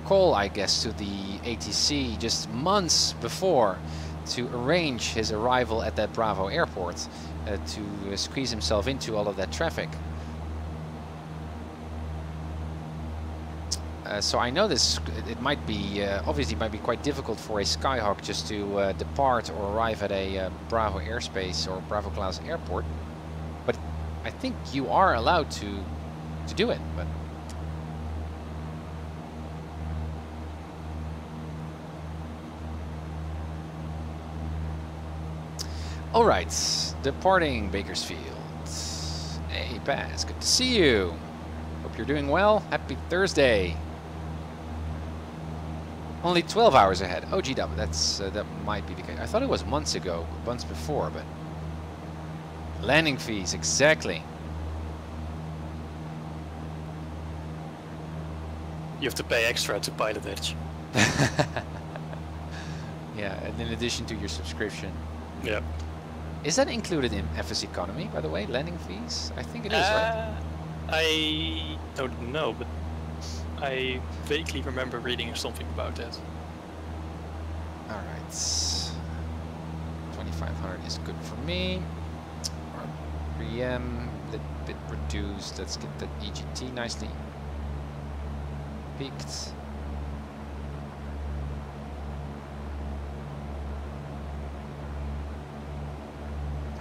call, I guess, to the ATC just months before to arrange his arrival at that Bravo airport to squeeze himself into all of that traffic. So I know this, it might be, obviously it might be quite difficult for a Skyhawk just to depart or arrive at a Bravo airspace or Bravo class airport, but I think you are allowed to do it. But all right, departing Bakersfield. Hey Baz, good to see you. Hope you're doing well. Happy Thursday. Only 12 hours ahead. Oh, GW, that might be the case. I thought it was months ago, months before, but landing fees, exactly. You have to pay extra to PilotEdge. Yeah, and in addition to your subscription. Yeah. Is that included in FS Economy, by the way, landing fees? I think it is, right? I don't know, but I vaguely remember reading something about that. Alright. 2500 is good for me. RPM, a little bit reduced. Let's get that EGT nicely peaked.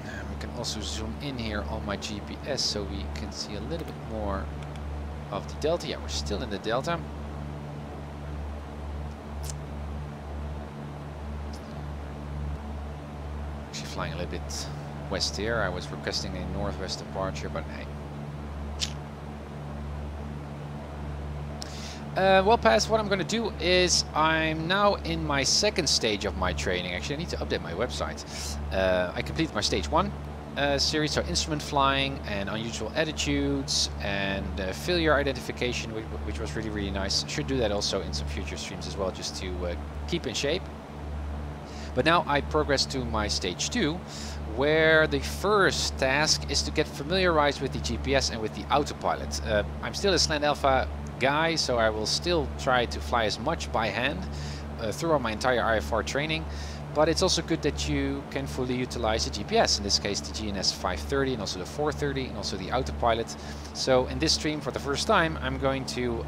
We can also zoom in here on my GPS so we can see a little bit more of the delta. Yeah, we're still in the delta. Actually flying a little bit west here. I was requesting a northwest departure, but hey. Well, Paz, what I'm going to do is I'm now in my second stage of my training. Actually, I need to update my website. I completed my stage 1 series, so instrument flying and unusual attitudes and failure identification, which was really, really nice. Should do that also in some future streams as well, just to keep in shape. But now I progress to my stage 2, where the first task is to get familiarized with the GPS and with the autopilot. I'm still a Slant Alpha guy, so I will still try to fly as much by hand throughout my entire IFR training, but it's also good that you can fully utilize the GPS, in this case the GNS 530 and also the 430 and also the autopilot. So in this stream for the first time I'm going to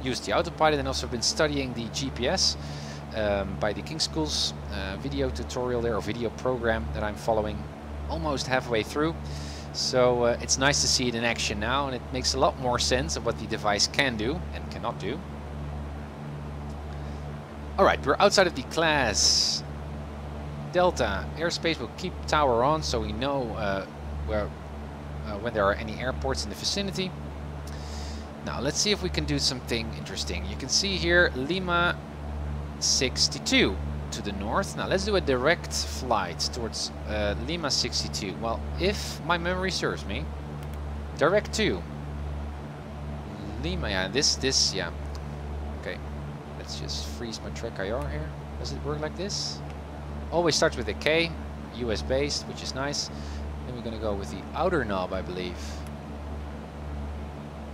use the autopilot, and also been studying the GPS by the King School's video tutorial there, or video program that I'm following almost halfway through. So it's nice to see it in action now, and it makes a lot more sense of what the device can do and cannot do. Alright, we're outside of the class Delta airspace. We'll keep tower on so we know when there are any airports in the vicinity. Now let's see if we can do something interesting. You can see here Lima 62 to the north. Now let's do a direct flight towards Lima 62. Well, if my memory serves me, direct to Lima. Yeah, this, yeah. Okay, let's just freeze my track IR here. Does it work like this? Always starts with a K, US based, which is nice. Then we're gonna go with the outer knob, I believe.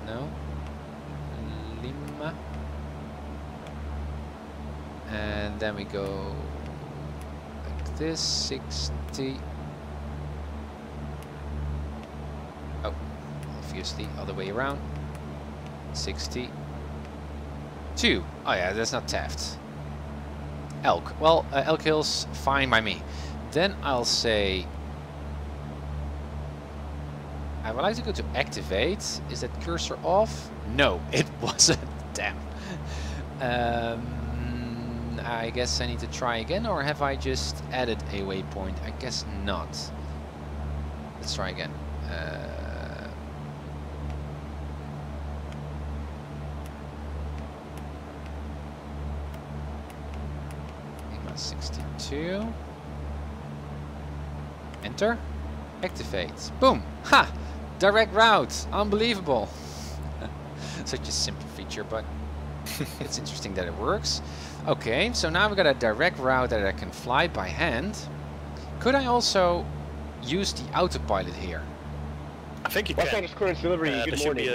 No, Lima. And then we go like this, 60. Oh, obviously, other way around. 62. Oh yeah, that's not Taft. Elk. Well, Elk Hill's fine by me. Then I'll say I would like to go to activate. Is that cursor off? No, it wasn't. Damn. I guess I need to try again, or have I just added a waypoint? I guess not. Let's try again. Lima 62. Enter. Activate. Boom. Ha! Direct route. Unbelievable. Such a simple feature, but it's interesting that it works. Okay, so now we've got a direct route that I can fly by hand. Could I also use the autopilot here? I think you can. Current delivery, good morning.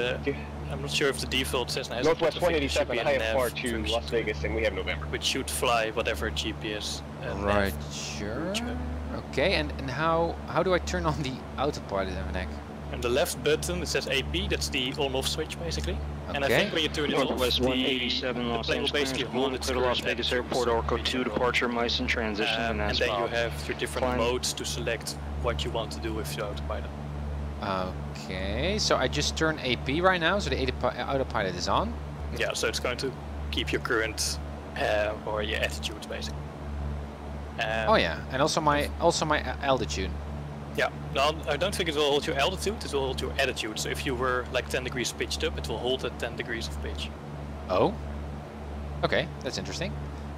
I'm not sure if the default says now. Northwest 187, IFR to Las Vegas, and we have November. Which should fly whatever GPS. Right, sure. Okay, and how do I turn on the autopilot, Evanek? And the left button, it says AP, that's the on-off switch basically. Okay. And I think when you turn it Northwest off, 187 Los plane will basically hold its clear to Las Vegas Airport, Orco 2 departure, Meissen transition, and then you have your different modes to select what you want to do with your autopilot. Okay, so I just turn AP right now, so the autopilot is on. Yeah, so it's going to keep your current or your attitude basically. Oh yeah, and also my altitude. Yeah, no, I don't think it will hold your altitude, it will hold your attitude. So if you were like 10 degrees pitched up, it will hold at 10 degrees of pitch. Oh? Okay, that's interesting.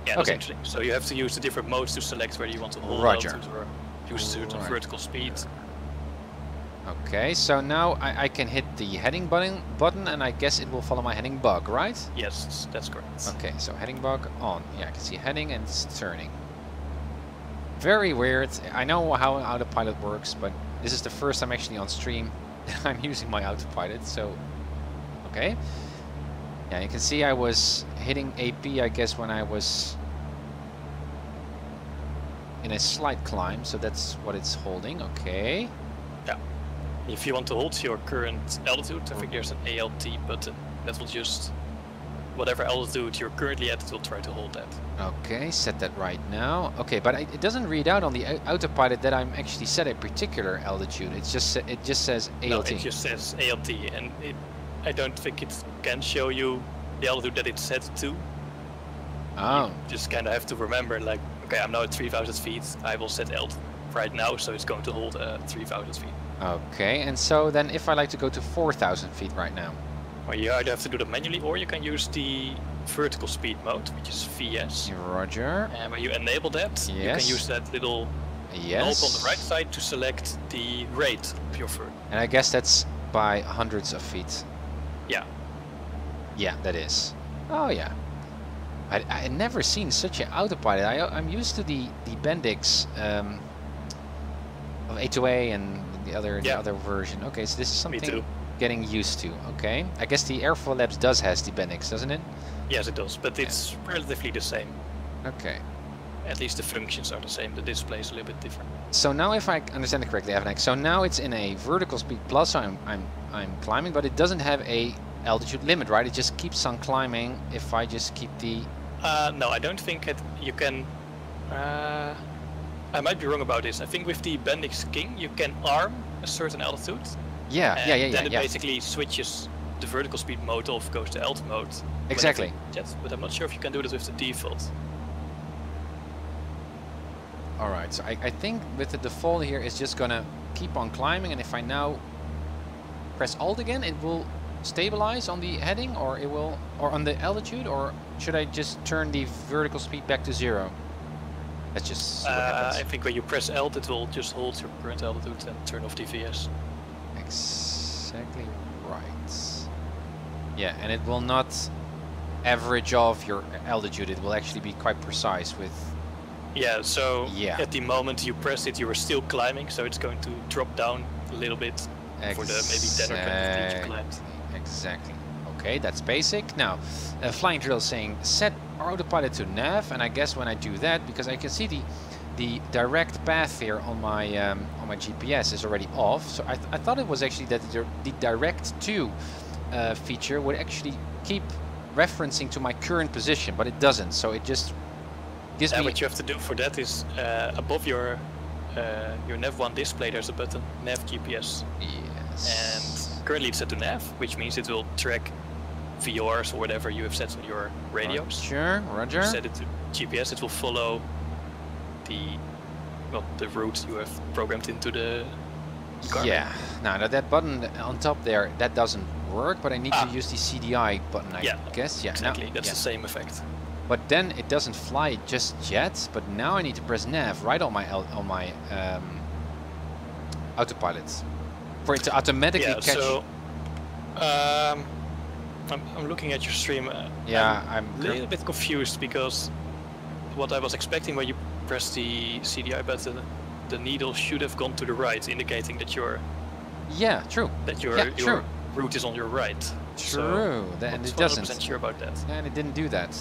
Yeah, that's Okay. interesting. So you have to use the different modes to select whether you want to hold Roger. altitude or use certain Right. vertical speed. Okay, so now I can hit the heading button and I guess it will follow my heading bug, right? Yes, that's correct. Okay, so heading bug on. Yeah, I can see heading and it's turning. Very weird. I know how autopilot works, but this is the first time actually on stream that I'm using my autopilot, so... Okay. Yeah, you can see I was hitting AP, I guess, when I was in a slight climb, so that's what it's holding. Okay. Yeah. If you want to hold your current altitude, I think there's an ALT button that will just, whatever altitude you're currently at, it will try to hold that. Okay, set that right now. Okay, but it doesn't read out on the autopilot that I'm actually set a particular altitude. It just says ALT. No, it just says ALT, and I don't think it can show you the altitude that it's set to. Oh. You just kind of have to remember, like, okay, I'm now at 3,000 feet. I will set alt right now, so it's going to hold 3,000 feet. Okay, and so then if I like to go to 4,000 feet right now. Well, you either have to do that manually, or you can use the vertical speed mode, which is VS. Roger. And when you enable that, you can use that little knob on the right side to select the rate of your vert. And I guess that's by hundreds of feet. Yeah. Yeah, that is. Oh yeah. I never seen such an autopilot. I'm used to the Bendix of A2A and the other version. Okay, so this is something getting used to. Okay, I guess the Airflow Labs does has the Bendix, doesn't it? Yes, it does, but it's relatively the same. Okay. At least the functions are the same. The display is a little bit different. So now, if I understand it correctly, Avanek, so now it's in a vertical speed plus. So I'm climbing, but it doesn't have a altitude limit, right? It just keeps on climbing if I just keep the... No, I don't think you can... I might be wrong about this. I think with the Bendix King, you can arm a certain altitude. Yeah, Then it basically switches the vertical speed mode off, goes to alt mode. Exactly. But I'm not sure if you can do this with the default. Alright, so I think with the default here, it's just gonna keep on climbing, and if I now press Alt again, it will stabilize on the heading, or it will, or on the altitude, or should I just turn the vertical speed back to 0? Let's just see what happens. I think when you press Alt, it will just hold your current altitude and turn off DVS. Exactly right. Yeah, and it will not average off your altitude. It will actually be quite precise with... Yeah, so at the moment you press it, you are still climbing, so it's going to drop down a little bit for the maybe 10 or 20 feet you climbed. Exactly. Okay, that's basic. Now, Flying Drill is saying set autopilot to nav, and I guess when I do that, because I can see the direct path here on my GPS is already off, so I thought it was actually that the direct to feature would actually keep referencing to my current position, but it doesn't. So it just gives me... What you have to do for that is above your nav1 display, there's a button nav GPS. Yes. And currently it's set to nav, which means it will track VRs or whatever you have set on your radios. Sure, Roger. If you set it to GPS, it will follow the route you have programmed into the Garmin. Yeah. Now that button on top there, that doesn't work, but I need to use the CDI button, I guess. Yeah, exactly. Now, that's the same effect. But then it doesn't fly just yet. But now I need to press nav right on my autopilot for it to automatically catch. So I'm looking at your stream. I'm a little bit confused because what I was expecting when you press the CDI button, the needle should have gone to the right, indicating that your that your route is on your right. True, So and it I'm doesn't. 100% sure about that. And it didn't do that.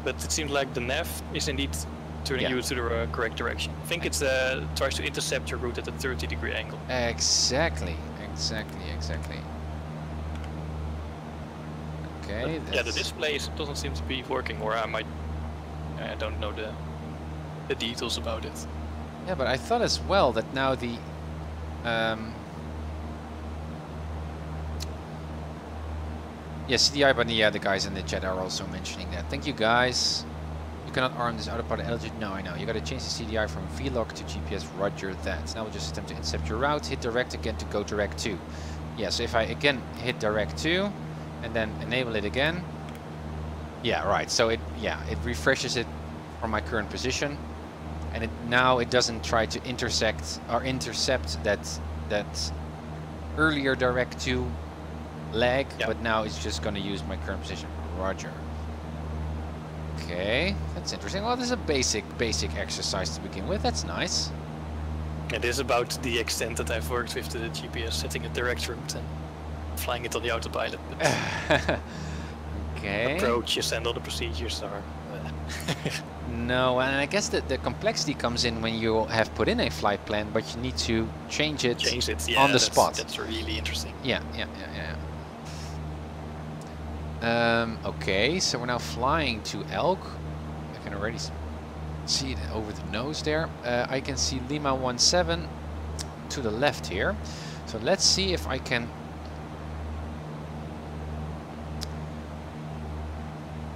But it seems like the nav is indeed turning you to the correct direction. I think it tries to intercept your route at a 30-degree angle. Exactly. Okay. Yeah, the display doesn't seem to be working, or I don't know the details about it. Yeah, but I thought as well that now the CDI button, the guys in the chat are also mentioning that. Thank you, guys. You cannot arm this autopilot altitude. No, I know. You got to change the CDI from VLOC to GPS. Roger that. Now we'll just attempt to intercept your route. Hit direct again to go direct to. Yeah, so if I again hit direct to, and then enable it again. Yeah, right. So it refreshes it from my current position, and now it doesn't try to intersect or intercept that earlier direct to lag, but now it's just going to use my current position. Roger. Okay, that's interesting. Well, this is a basic exercise to begin with. That's nice. It is about the extent that I've worked with the GPS, setting a direct route and flying it on the autopilot. Okay. Approaches and all the procedures are... No, and I guess that the complexity comes in when you have put in a flight plan, but you need to change it yeah, on the spot. That's really interesting. Yeah. Okay, so we're now flying to Elk. I can already see it over the nose there. I can see Lima 17 to the left here. So let's see if I can...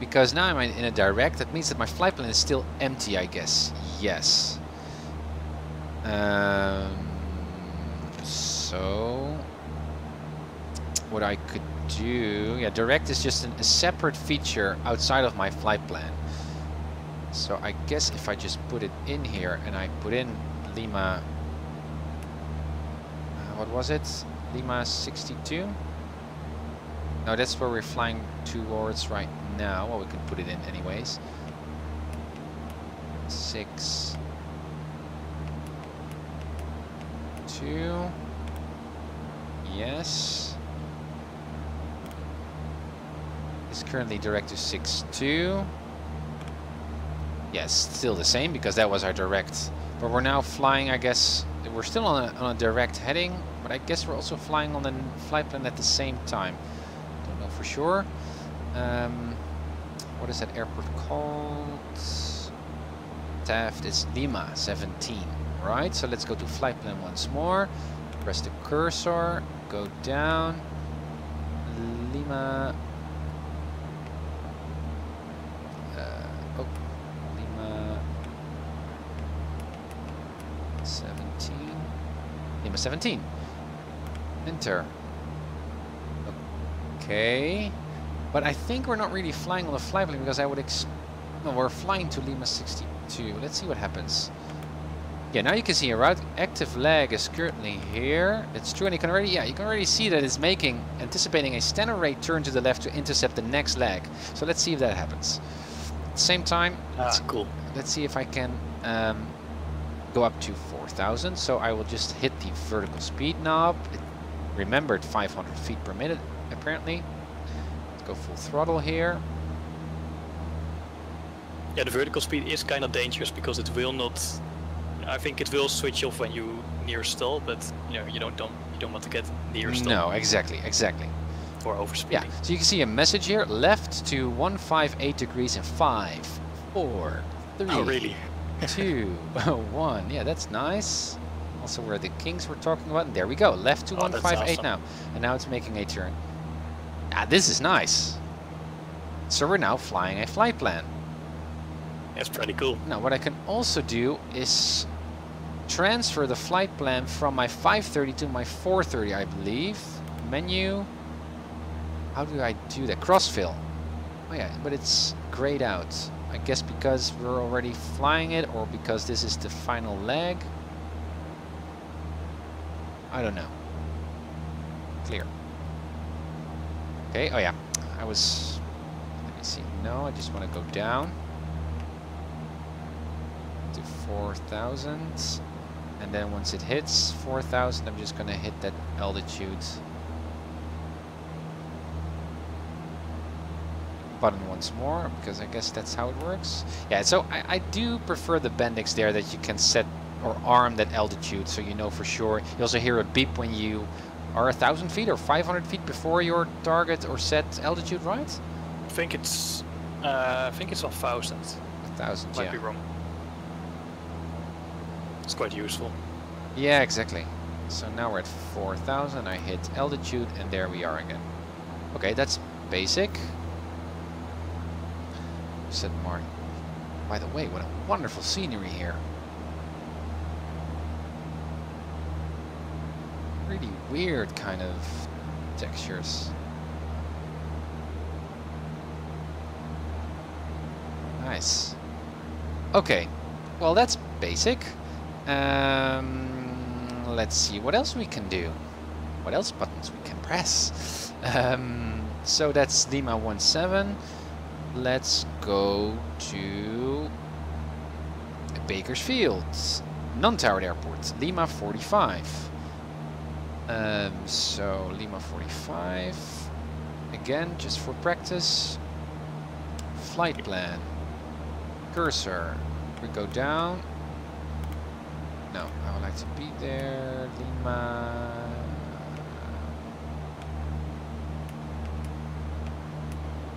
Because now I'm in a direct, that means that my flight plan is still empty, I guess. Yes. So... What I could do... Yeah, direct is just a separate feature outside of my flight plan. So I guess if I just put it in here and I put in Lima... what was it? Lima 62? No, that's where we're flying towards right now. Well, we can put it in anyways. 6 2. Yes. It's currently direct to 6-2. Yes, still the same because that was our direct. But we're now flying, I guess, we're still on a direct heading, but I guess we're also flying on the flight plan at the same time. Don't know for sure. What is that airport called? Taft is Lima 17, right? So let's go to flight plan once more. Press the cursor, go down. Lima. Lima 17. Lima 17. Enter. Okay. But I think we're not really flying on the flight plan because I would no, we're flying to Lima 62. Let's see what happens. Yeah, now you can see a route active lag is currently here. It's true, and you can already see that it's anticipating a standard rate turn to the left to intercept the next lag. So let's see if that happens. At the same time, cool. Let's see if I can go up to 4,000. So I will just hit the vertical speed knob. It remembered 500 feet per minute apparently. Go full throttle here. Yeah, the vertical speed is kind of dangerous because it will not. I think it will switch off when you near stall, but you don't want to get near stall. No, exactly. Or overspeeding. Yeah. So you can see a message here: left to 158 degrees in 5, 4, 3, oh, really? 2, 1. Yeah, that's nice. Also, where the Kings were talking about. And there we go. Left to 158 awesome. Now, and now it's making a turn. This is nice. So we're now flying a flight plan. That's pretty cool. Now what I can also do is transfer the flight plan from my 530 to my 430, I believe. Menu. How do I do that? Crossfill. Oh yeah, but it's grayed out. I guess because we're already flying it or because this is the final leg. I don't know. Clear. Okay, oh yeah, let me see, no, I just want to go down to 4,000, and then once it hits 4,000, I'm just going to hit that altitude button once more, because I guess that's how it works. Yeah, so I do prefer the Bendix there, that you can set or arm that altitude, so you know for sure. You also hear a beep when you are 1,000 feet or 500 feet before your target or set altitude, right? I think it's 1,000. 1,000, Might be wrong. It's quite useful. Yeah, exactly. So now we're at 4,000. I hit altitude, and there we are again. Okay, that's basic. Set mark. By the way, what a wonderful scenery here. Really weird kind of textures. Nice. Okay, well that's basic. Let's see what else we can do. What else buttons we can press. So that's Lima 17. Let's go to Bakersfield, non-towered airport, Lima 45. So Lima 45, again, just for practice. Flight plan, cursor, we go down. No, I would like to be there, Lima.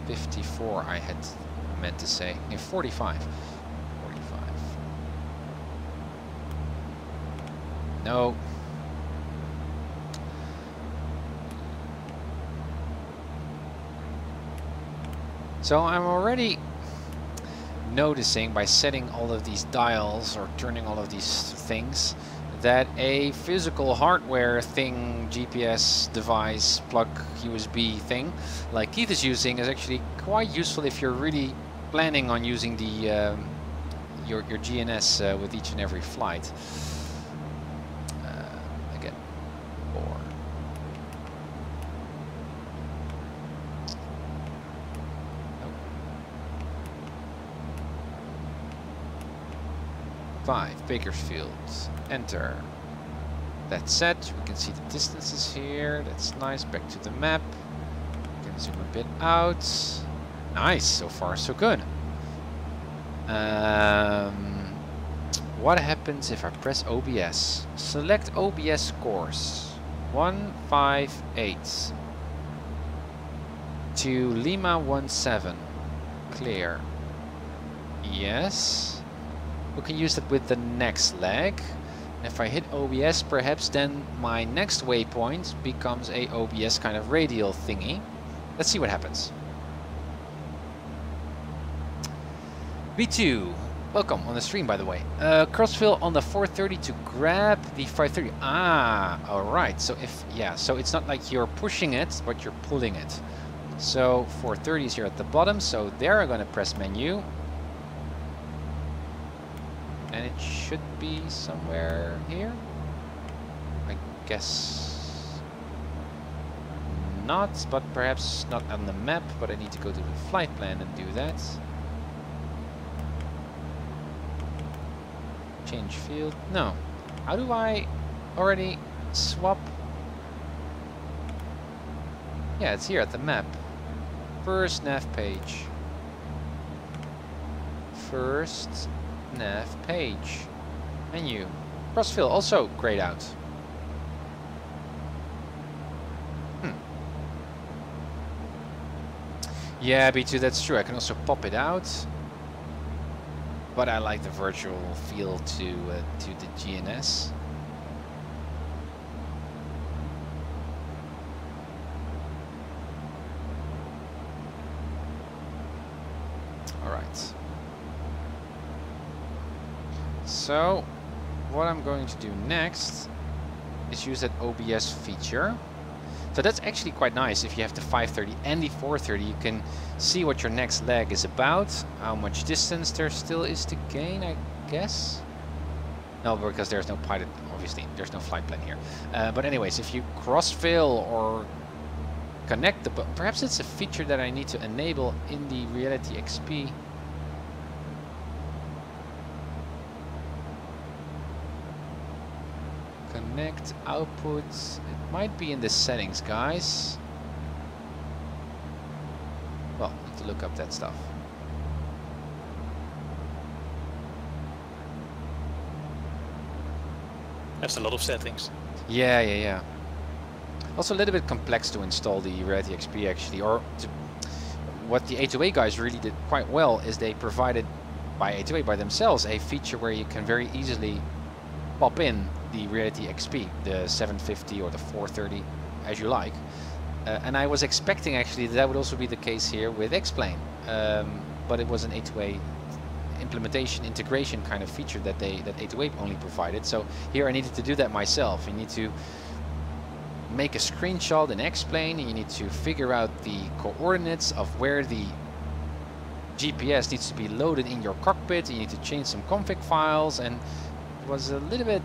.54 I had meant to say, in 45. 45. No. So I'm already noticing by setting all of these dials or turning all of these things that a physical hardware thing, GPS device, plug USB thing like Keith is using is actually quite useful if you're really planning on using the your GNS with each and every flight. Again, 4. Nope. 5, Bakersfield. Enter. That's set. We can see the distances here. That's nice. Back to the map. We can zoom a bit out. Nice. So far, so good. What happens if I press OBS? Select OBS course. 158. To Lima 17. Clear. Yes. We can use it with the next leg. If I hit OBS, perhaps then my next waypoint becomes a OBS kind of radial thingy. Let's see what happens. B2, welcome on the stream, by the way. Crossfill on the 430 to grab the 530. Ah, all right. So so it's not like you're pushing it, but you're pulling it. So 430 is here at the bottom. So there I'm going to press menu. And it should be somewhere here. I guess not, but perhaps not on the map, but I need to go to the flight plan and do that. Change field. No. How do I already swap? Yeah, it's here at the map. First nav page. First nav page. Menu. Crossfill also grayed out. Yeah, B2, that's true. I can also pop it out. But I like the virtual feel to the GNS. All right. So, what I'm going to do next is use that OBS feature. So that's actually quite nice. If you have the 530 and the 430, you can see what your next leg is about, how much distance there still is to gain, I guess. No, because there's no pilot, obviously, there's no flight plan here. But anyways, if you cross-fill or connect the, perhaps it's a feature that I need to enable in the Reality XP. Connect outputs. It might be in the settings, guys. Well, need to look up that stuff. That's a lot of settings. Yeah. Also a little bit complex to install the Reality XP actually, or what the A2A guys really did quite well is they provided by A2A by themselves a feature where you can very easily pop in the Reality XP, the 750 or the 430, as you like. And I was expecting actually that would also be the case here with X-Plane, but it was an A2A implementation integration kind of feature that A2A only provided. So here I needed to do that myself. You need to make a screenshot in X-Plane, and you need to figure out the coordinates of where the GPS needs to be loaded in your cockpit, you need to change some config files, and it was a little bit,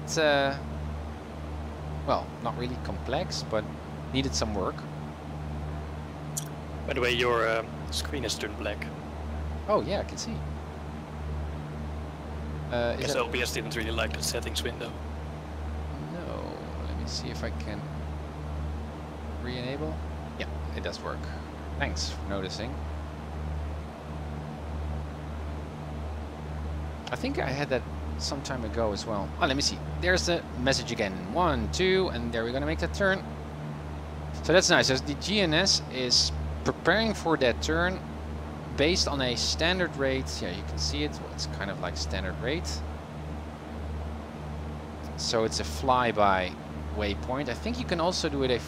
well, not really complex, but needed some work. By the way, your screen has turned black. Oh yeah, I can see. Because OBS didn't really like the settings window. No, let me see if I can re-enable. Yeah, it does work. Thanks for noticing. I think I had that some time ago as well. Oh, let me see. There's the message again. 1, 2, and there we're gonna make that turn. So that's nice. So the GNS is preparing for that turn based on a standard rate. Yeah, you can see it. Well, it's kind of like standard rate. So it's a flyby waypoint. I think you can also do it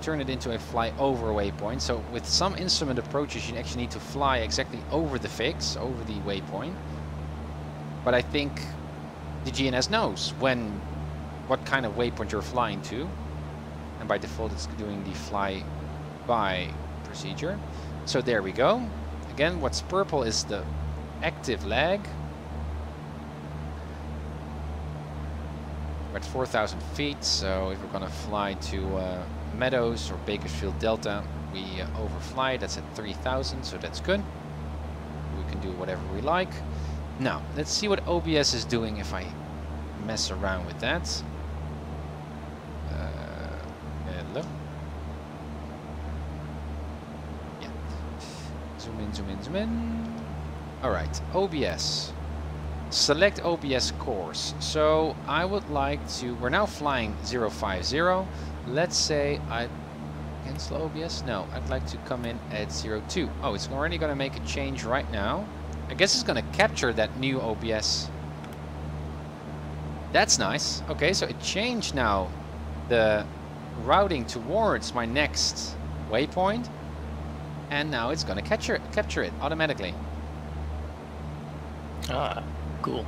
turn it into a fly over waypoint. So with some instrument approaches, you actually need to fly exactly over the fix, over the waypoint. But I think the GNS knows what kind of waypoint you're flying to, and by default it's doing the fly-by procedure. So there we go. Again, what's purple is the active lag. We're at 4,000 feet, so if we're gonna fly to Meadows or Bakersfield Delta, we overfly. That's at 3,000, so that's good. We can do whatever we like. Now, let's see what OBS is doing if I mess around with that. Hello? Yeah. Zoom in, zoom in, zoom in. Alright, OBS. Select OBS course. So, I would like to... We're now flying 050. Let's say I... Cancel OBS? No, I'd like to come in at 02. Oh, it's already going to make a change right now. I guess it's going to capture that new OBS. That's nice. Okay, so it changed now the routing towards my next waypoint. And now it's going to capture it automatically. Ah, cool.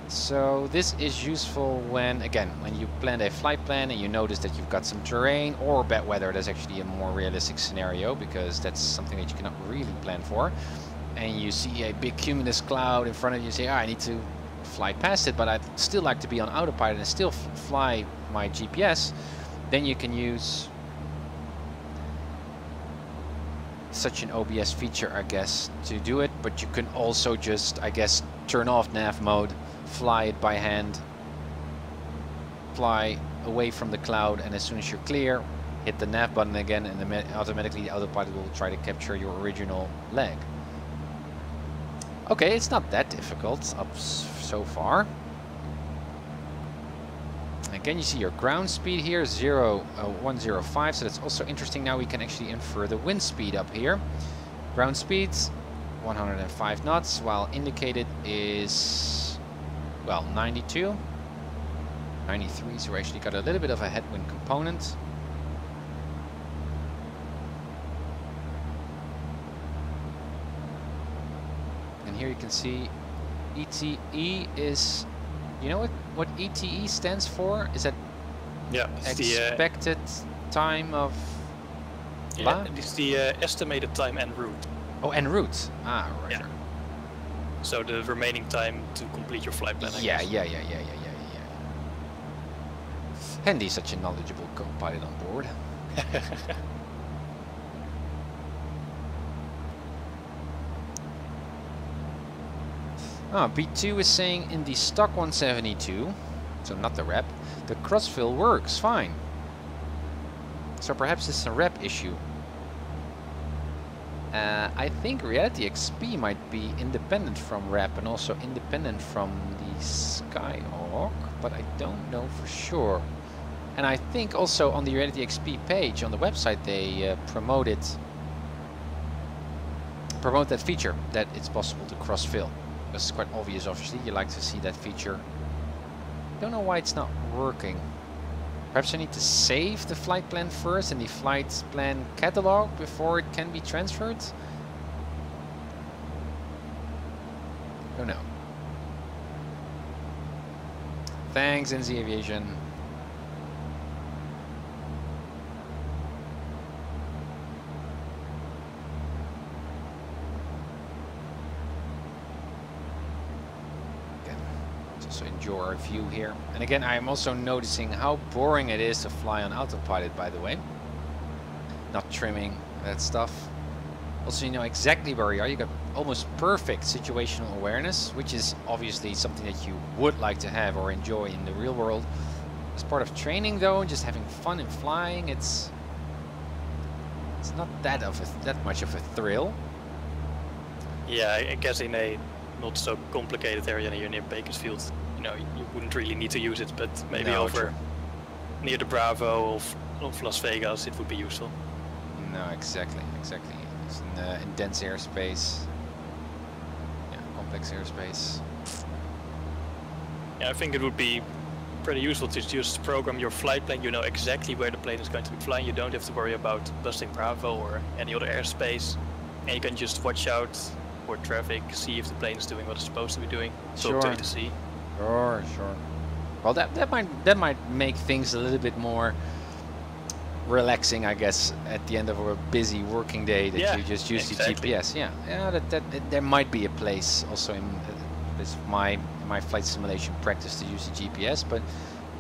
So this is useful when, again, when you plan a flight plan and you notice that you've got some terrain or bad weather. That's actually a more realistic scenario because that's something that you cannot really plan for. And you see a big cumulus cloud in front of you, you say, I need to fly past it, but I'd still like to be on autopilot and still fly my GPS. Then you can use such an OBS feature, I guess, to do it. But you can also just, I guess, turn off nav mode, fly it by hand, fly away from the cloud, and as soon as you're clear, hit the nav button again, and automatically the autopilot will try to capture your original leg. Okay, it's not that difficult up so far. Again, you see your ground speed here, 105, so that's also interesting. Now we can actually infer the wind speed up here. Ground speeds 105 knots, while indicated is, well, 92, 93, so we actually got a little bit of a headwind component. And here you can see ETE is, you know what ETE stands for? Is that expected time of yeah, it's the estimated time en route. Oh, en route. Ah, right. Yeah. So the remaining time to complete your flight plan. Yeah. Handy, such a knowledgeable co-pilot on board. B2 is saying in the stock 172, so not the rep, the crossfill works fine. So perhaps it's a rep issue. I think Reality XP might be independent from rep and also independent from the Skyhawk, but I don't know for sure. And I think also on the Reality XP page on the website they promote that feature, that it's possible to crossfill. It's quite obvious, obviously. You like to see that feature. Don't know why it's not working. Perhaps I need to save the flight plan first in the flight plan catalog before it can be transferred? Don't know. Thanks, NZ Aviation. also enjoy our view here. And again, I am also noticing how boring it is to fly on autopilot, by the way. Not trimming that stuff. Also, you know exactly where you are. You got almost perfect situational awareness, which is obviously something that you would like to have or enjoy in the real world. As part of training, though, just having fun and flying, it's not that much of a thrill. Yeah, I guess in a not so complicated area near Bakersfield, you know, you wouldn't really need to use it, but maybe over near the Bravo of Las Vegas, it would be useful. No, exactly. It's in dense airspace. Yeah, complex airspace. Yeah, I think it would be pretty useful to just program your flight plan. You know exactly where the plane is going to be flying. You don't have to worry about busting Bravo or any other airspace, and you can just watch out for traffic, see if the plane is doing what it's supposed to be doing. Sure. Talk to ATC. Sure. Well, that might make things a little bit more relaxing, I guess, at the end of a busy working day, that you just use the GPS. Yeah, that there might be a place also in my flight simulation practice to use the GPS, but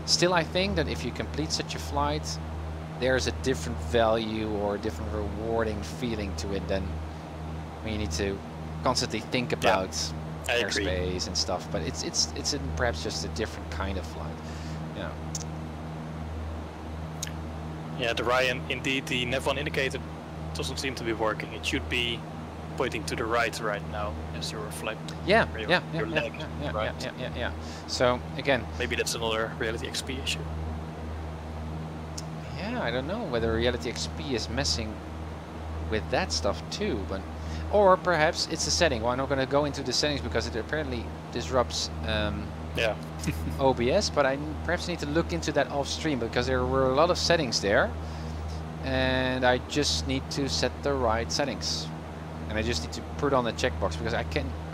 still I think that if you complete such a flight, there's a different value or a different rewarding feeling to it than when you need to constantly think about airspace and stuff. But it's perhaps just a different kind of flight. Yeah. Yeah, the Ryan, indeed, the nav1 indicator doesn't seem to be working. It should be pointing to the right now as your flight. Yeah. So again, maybe that's another Reality XP issue. Yeah, I don't know whether Reality XP is messing with that stuff too, but or perhaps it's a setting. Well, I'm not going to go into the settings because it apparently disrupts OBS, but I perhaps need to look into that off stream because there were a lot of settings there, and I just need to set the right settings, and I just need to put on a checkbox because I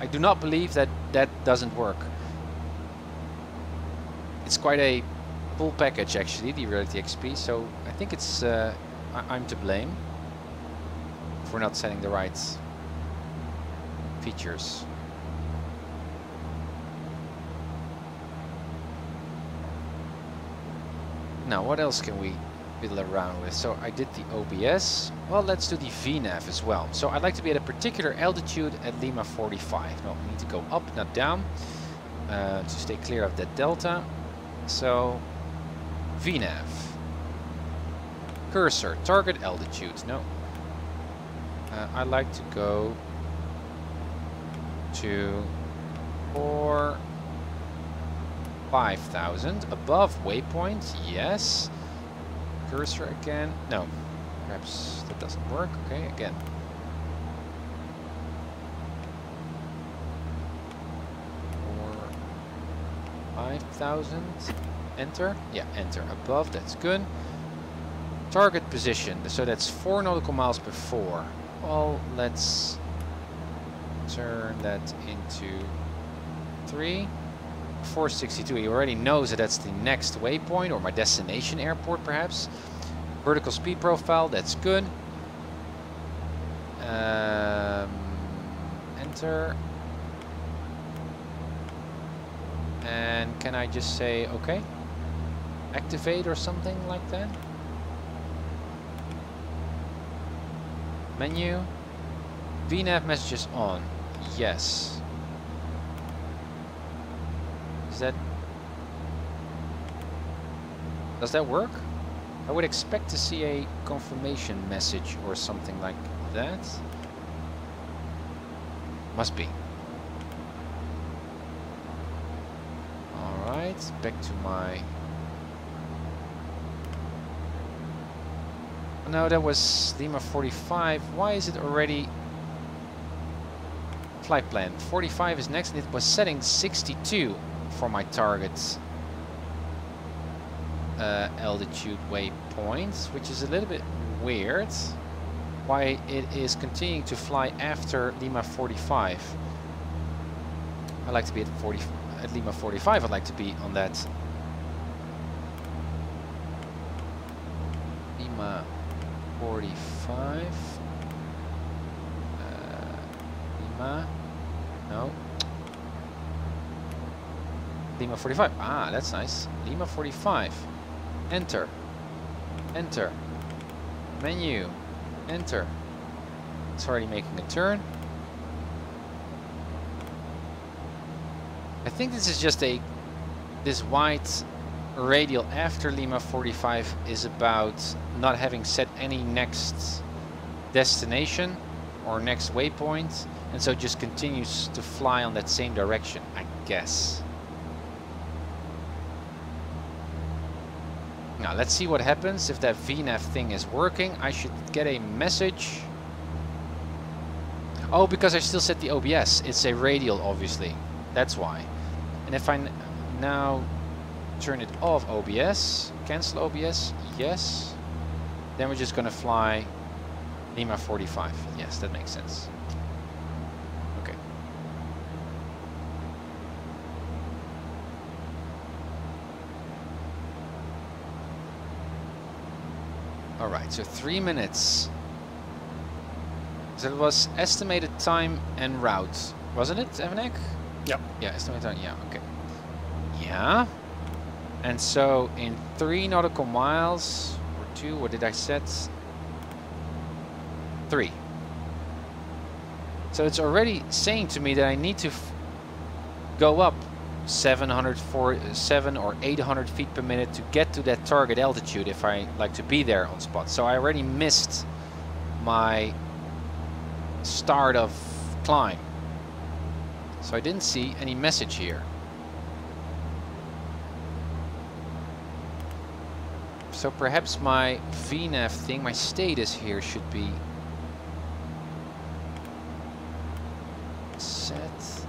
do not believe that doesn't work. It's quite a full package actually, the Reality XP, so I think it's I'm to blame for not setting the right features. Now, what else can we fiddle around with? So I did the OBS. Well, let's do the VNAV as well. So I'd like to be at a particular altitude at Lima 45. No, we need to go up, not down, to stay clear of that delta. So VNAV. Cursor, target altitude. No. I'd like to go to 5,000 above waypoint. Yes. Cursor again. No, perhaps that doesn't work. Okay, again. 5,000. Enter. Yeah, enter. Above. That's good. Target position. So that's 4 nautical miles before. Well, let's turn that into 3. 462. He already knows that that's the next waypoint or my destination airport, perhaps. Vertical speed profile. That's good. Enter. And can I just say okay? Activate or something like that? Menu. VNAV messages on. Yes. Does that work? I would expect to see a confirmation message or something like that. Must be. Alright, back to my... No, that was Lima 45. Why is it already... Flight plan. 45 is next, and it was setting 62 for my target altitude waypoint, which is a little bit weird. Why it is continuing to fly after Lima 45. I like to be at Lima 45. I'd like to be on that Lima 45. Lima. No. Lima 45. Ah, that's nice. Lima 45. Enter. Enter. Menu. Enter. It's already making a turn. I think this is just this white radial after Lima 45 is about not having set any next destination or next waypoint, and so it just continues to fly on that same direction, I guess. Now let's see what happens if that VNAV thing is working. I should get a message. Oh, because I still set the OBS. It's a radial, obviously. That's why. And if I now turn it off, OBS, cancel OBS, yes. Then we're just gonna fly Lima 45. Yes, that makes sense. Okay. Alright, so 3 minutes. So it was estimated time and route, wasn't it, Evanek? Yeah. Yeah, estimated time, yeah, okay. Yeah. And so in 3 nautical miles, or 2, what did I set? 3. So it's already saying to me that I need to go up 700 or 800 feet per minute to get to that target altitude if I like to be there on spot. So I already missed my start of climb. So I didn't see any message here. So perhaps my VNAV thing, my status here should be set.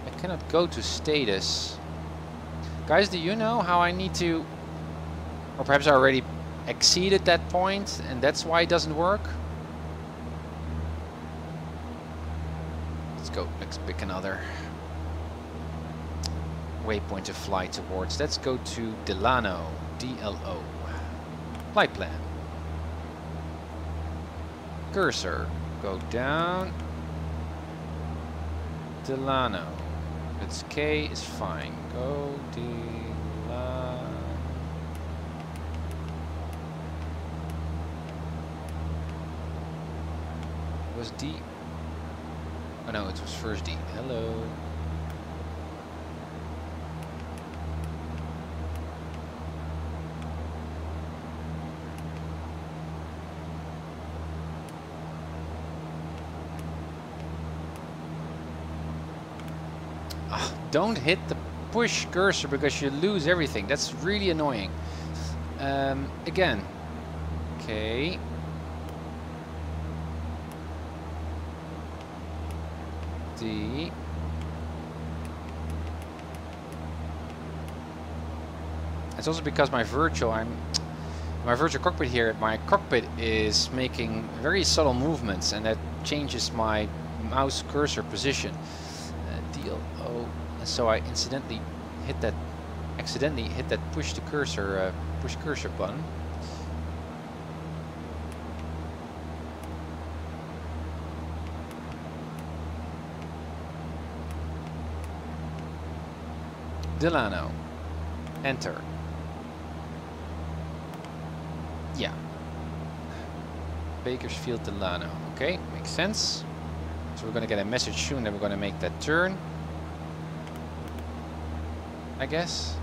I cannot go to status. Guys, do you know how I need to, or perhaps I already exceeded that point and that's why it doesn't work? Let's go, let's pick another waypoint to fly towards. Let's go to Delano, DLO. Flight plan. Cursor, go down. Delano. It's K is fine. Go Delano. Was D? Oh no, it was first D. Hello. Don't hit the push cursor because you lose everything. That's really annoying. Again. Okay. D. It's also because my virtual cockpit here, my cockpit is making very subtle movements, and that changes my mouse cursor position. DLO. So I accidentally hit that push cursor button. Delano. Enter. Yeah. Bakersfield, Delano. Okay, makes sense. So we're gonna get a message soon that we're gonna make that turn, I guess.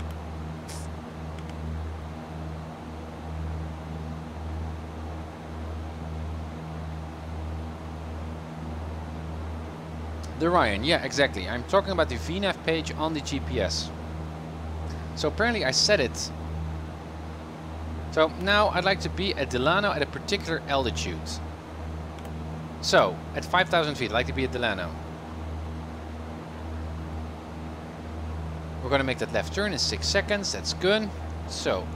The Ryan, yeah, exactly. I'm talking about the VNAV page on the GPS. So apparently I set it. So now I'd like to be at Delano at a particular altitude. So at 5,000 feet, I'd like to be at Delano. We're going to make that left turn in 6 seconds. That's good. So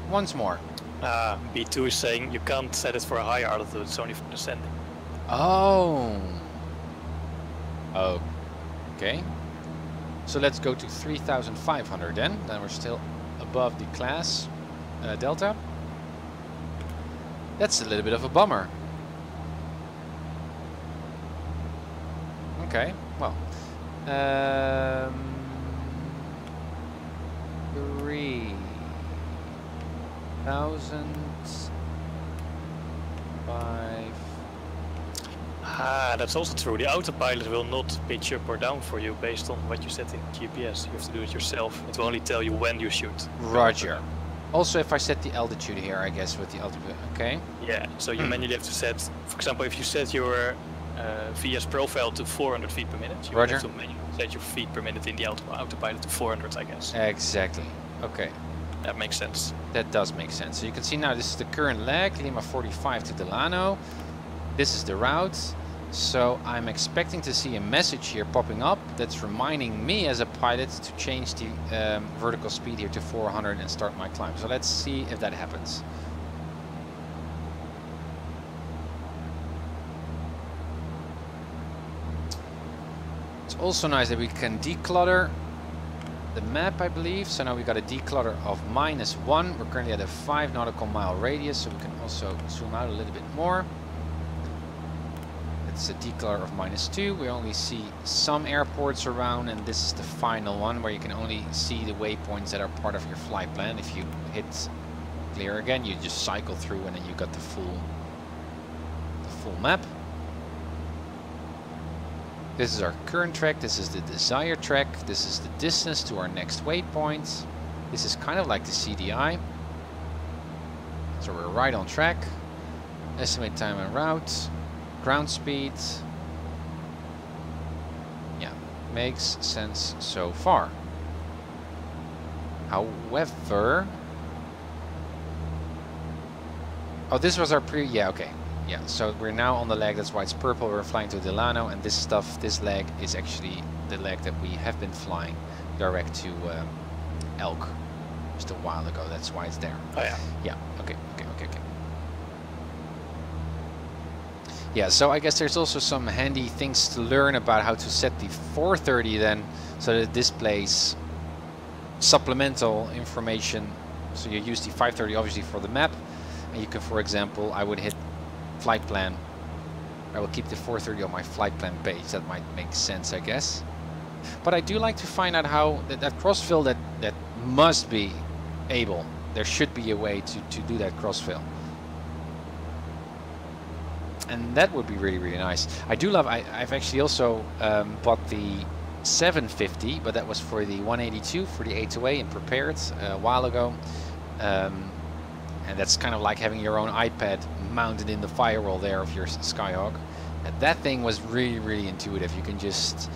once more. B2 is saying you can't set it for a higher altitude. It's only for descending. Oh. Okay. So let's go to 3,500 then. Then we're still above the class delta. That's a little bit of a bummer. Okay, well, $3,005. Ah, that's also true. The autopilot will not pitch up or down for you based on what you set in GPS. You have to do it yourself. It will only tell you when you shoot. Roger. Also, if I set the altitude here, I guess with the altitude, okay? Yeah, so you manually have to set, for example, if you set your VS profile to 400 feet per minute, you Roger. have to manually set your feet per minute in the autopilot to 400, I guess. Exactly. Okay. That makes sense. That does make sense. So you can see now this is the current leg, Lima 45 to Delano. This is the route. So I'm expecting to see a message here popping up that's reminding me as a pilot to change the vertical speed here to 400 and start my climb. So let's see if that happens. It's also nice that we can declutter the map, I believe. So now we got a declutter of -1. We're currently at a 5 nautical mile radius, so we can also zoom out a little bit more. It's a declutter of -2. We only see some airports around, and this is the final one where you can only see the waypoints that are part of your flight plan. If you hit clear again, you just cycle through and then you got the full map. This is our current track, this is the desired track, this is the distance to our next waypoint. This is kind of like the CDI. So we're right on track. Estimate time en route. Ground speed. Yeah, makes sense so far. However... Oh, this was our yeah, okay. Yeah, so we're now on the leg, that's why it's purple. We're flying to Delano, and this leg is actually the leg that we have been flying direct to Elk just a while ago. That's why it's there. Oh yeah. Yeah, okay. Yeah, so I guess there's also some handy things to learn about how to set the 430 then, so that it displays supplemental information. So you use the 530 obviously for the map, and you can, for example, I would hit flight plan. I will keep the 430 on my flight plan page. That might make sense, I guess. But I do like to find out how that crossfill that must be able. There should be a way to do that crossfill. And that would be really, really nice. I do love, I've actually also bought the 750, but that was for the 182, for the A2A, and prepared a while ago. And that's kind of like having your own iPad mounted in the firewall there of your Skyhawk. And that thing was really, really intuitive. You can just,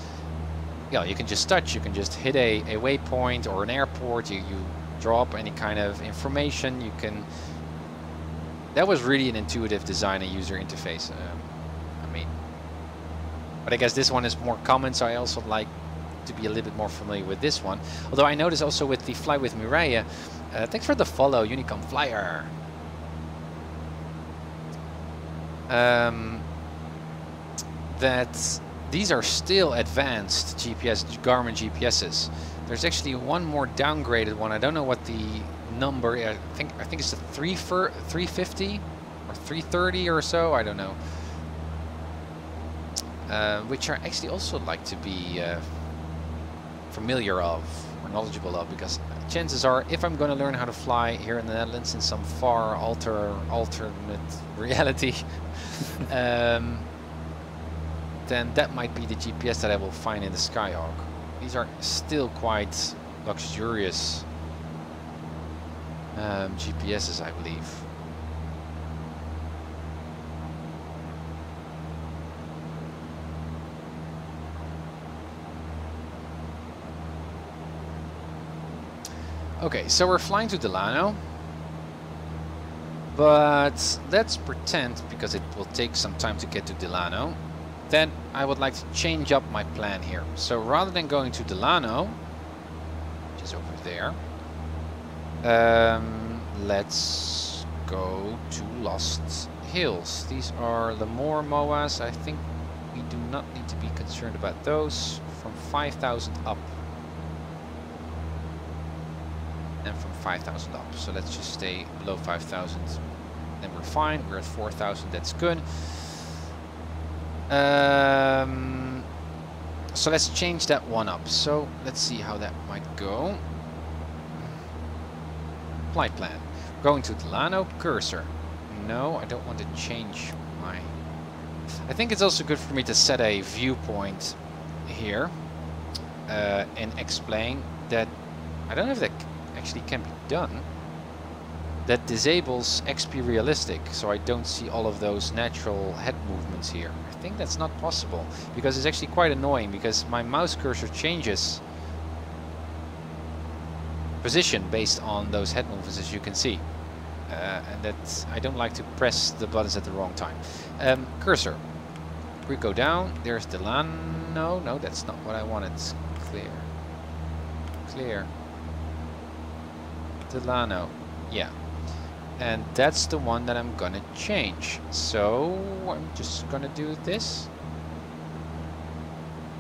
you can just touch, you can just hit a waypoint or an airport, you drop any kind of information, you can... That was really an intuitive design and user interface. I mean, but I guess this one is more common, so I also like to be a little bit more familiar with this one. Although I noticed also with the Fly with Mireia, thanks for the follow, Unicom Flyer. That these are still advanced GPS, Garmin GPSs. There's actually one more downgraded one. I don't know what the number. I think it's the 350 or 330 or so. I don't know. Which I actually also like to be familiar of or knowledgeable of, because chances are, if I'm going to learn how to fly here in the Netherlands in some far alternate reality, then that might be the GPS that I will find in the Skyhawk. These are still quite luxurious GPSs, I believe. Okay, so we're flying to Delano, but let's pretend, because it will take some time to get to Delano, that I would like to change up my plan here. So rather than going to Delano, which is over there, let's go to Lost Hills. These are Lemoore MOAs. I think we do not need to be concerned about those. From 5,000 up. And from 5,000 up. So let's just stay below 5,000. Then we're fine. We're at 4,000. That's good. So let's change that one up. So let's see how that might go. Flight plan. Going to Delano. Cursor. No, I don't want to change my... I think it's also good for me to set a viewpoint here and explain that... I don't know if that actually can be done. That disables XP realistic, so I don't see all of those natural head movements here. I think that's not possible, because it's actually quite annoying, because my mouse cursor changes position based on those head movements, as you can see. And that's, I don't like to press the buttons at the wrong time. Cursor. We go down, there's Delano. No, that's not what I wanted. Clear. Clear. Delano. Yeah. And that's the one that I'm gonna change. So I'm just gonna do this,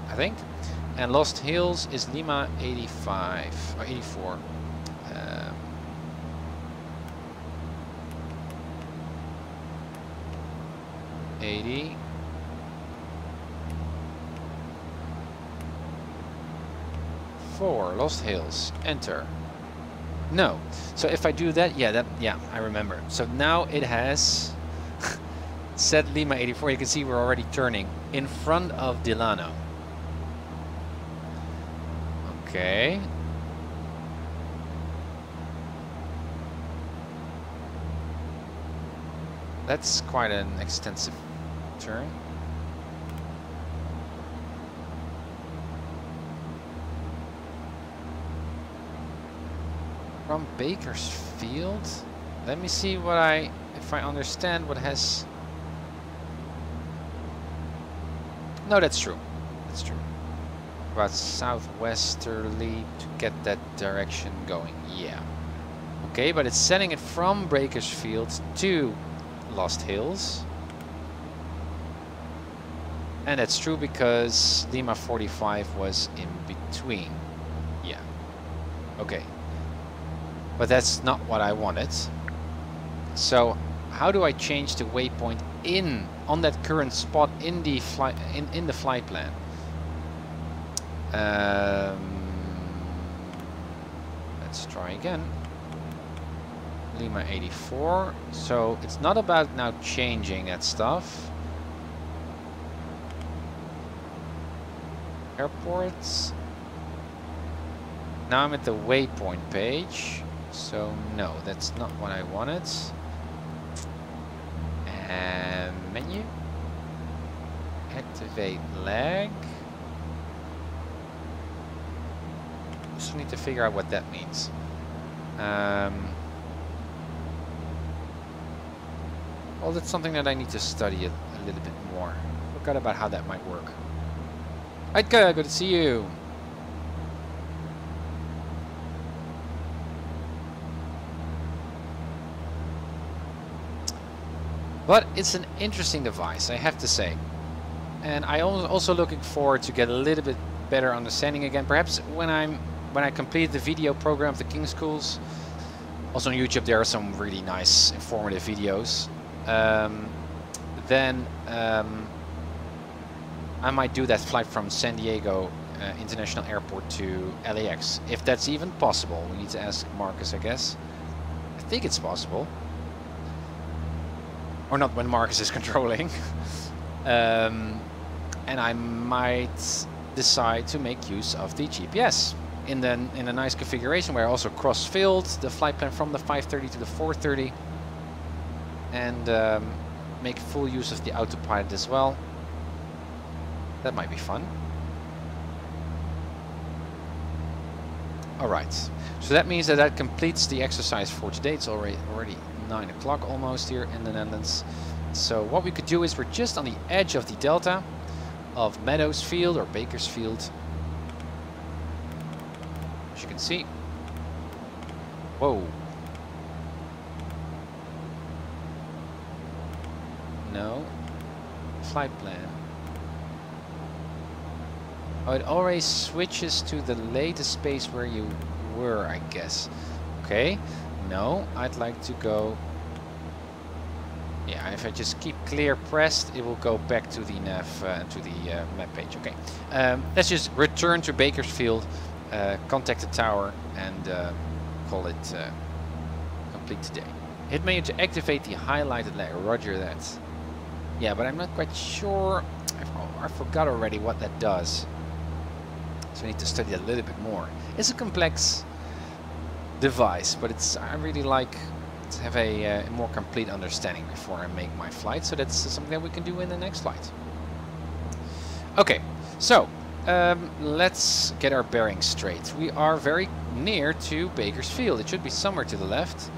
I think. And Lost Hills is Lima 85 or 84. 80. Lost Hills. Enter. No. So if I do that, yeah, I remember. So now it has set Lima 84. You can see we're already turning in front of Delano. Okay. That's quite an extensive turn. From Bakersfield. Let me see what if I understand what has... No, that's true. That's true. About southwesterly to get that direction going. Yeah. Okay, but it's setting it from Bakersfield to Lost Hills. And that's true because Lima 45 was in between. Yeah. Okay. But that's not what I wanted. So how do I change the waypoint on that current spot in the flight in the flight plan? Let's try again. Lima 84. So it's not about now changing that stuff. Airports. Now I'm at the waypoint page. So no, that's not what I wanted. And menu. Activate lag. Just need to figure out what that means. Well, that's something that I need to study a little bit more. Forgot about how that might work. Heidke, good to see you. But it's an interesting device, I have to say. And I'm also looking forward to get a little bit better understanding again. Perhaps when I complete the video program of the King Schools. Also on YouTube there are some really nice informative videos. Then I might do that flight from San Diego International Airport to LAX. If that's even possible. We need to ask Marcus, I guess. I think it's possible. Or not when Marcus is controlling. And I might decide to make use of the GPS in a nice configuration where I also cross-filled the flight plan from the 530 to the 430 and make full use of the autopilot as well. That might be fun. Alright, so that means that completes the exercise for today. It's already 9 o'clock almost here in the Netherlands. So what we could do is we're just on the edge of the delta of Meadows Field or Bakersfield. As you can see. Whoa. No. Flight plan. Oh, it always switches to the latest space where you were, I guess. Okay. No, I'd like to go... Yeah. Yeah, if I just keep clear pressed, it will go back to the nav, to the map page. Okay, let's just return to Bakersfield, contact the tower, and call it complete today. Hit menu to activate the highlighted layer. Roger that. Yeah, but I'm not quite sure. I forgot already what that does. So I need to study that a little bit more. It's a complex device, but I really like to have a more complete understanding before I make my flight. So that's something that we can do in the next flight. Okay, so let's get our bearings straight. We are very near to Bakersfield. It should be somewhere to the left.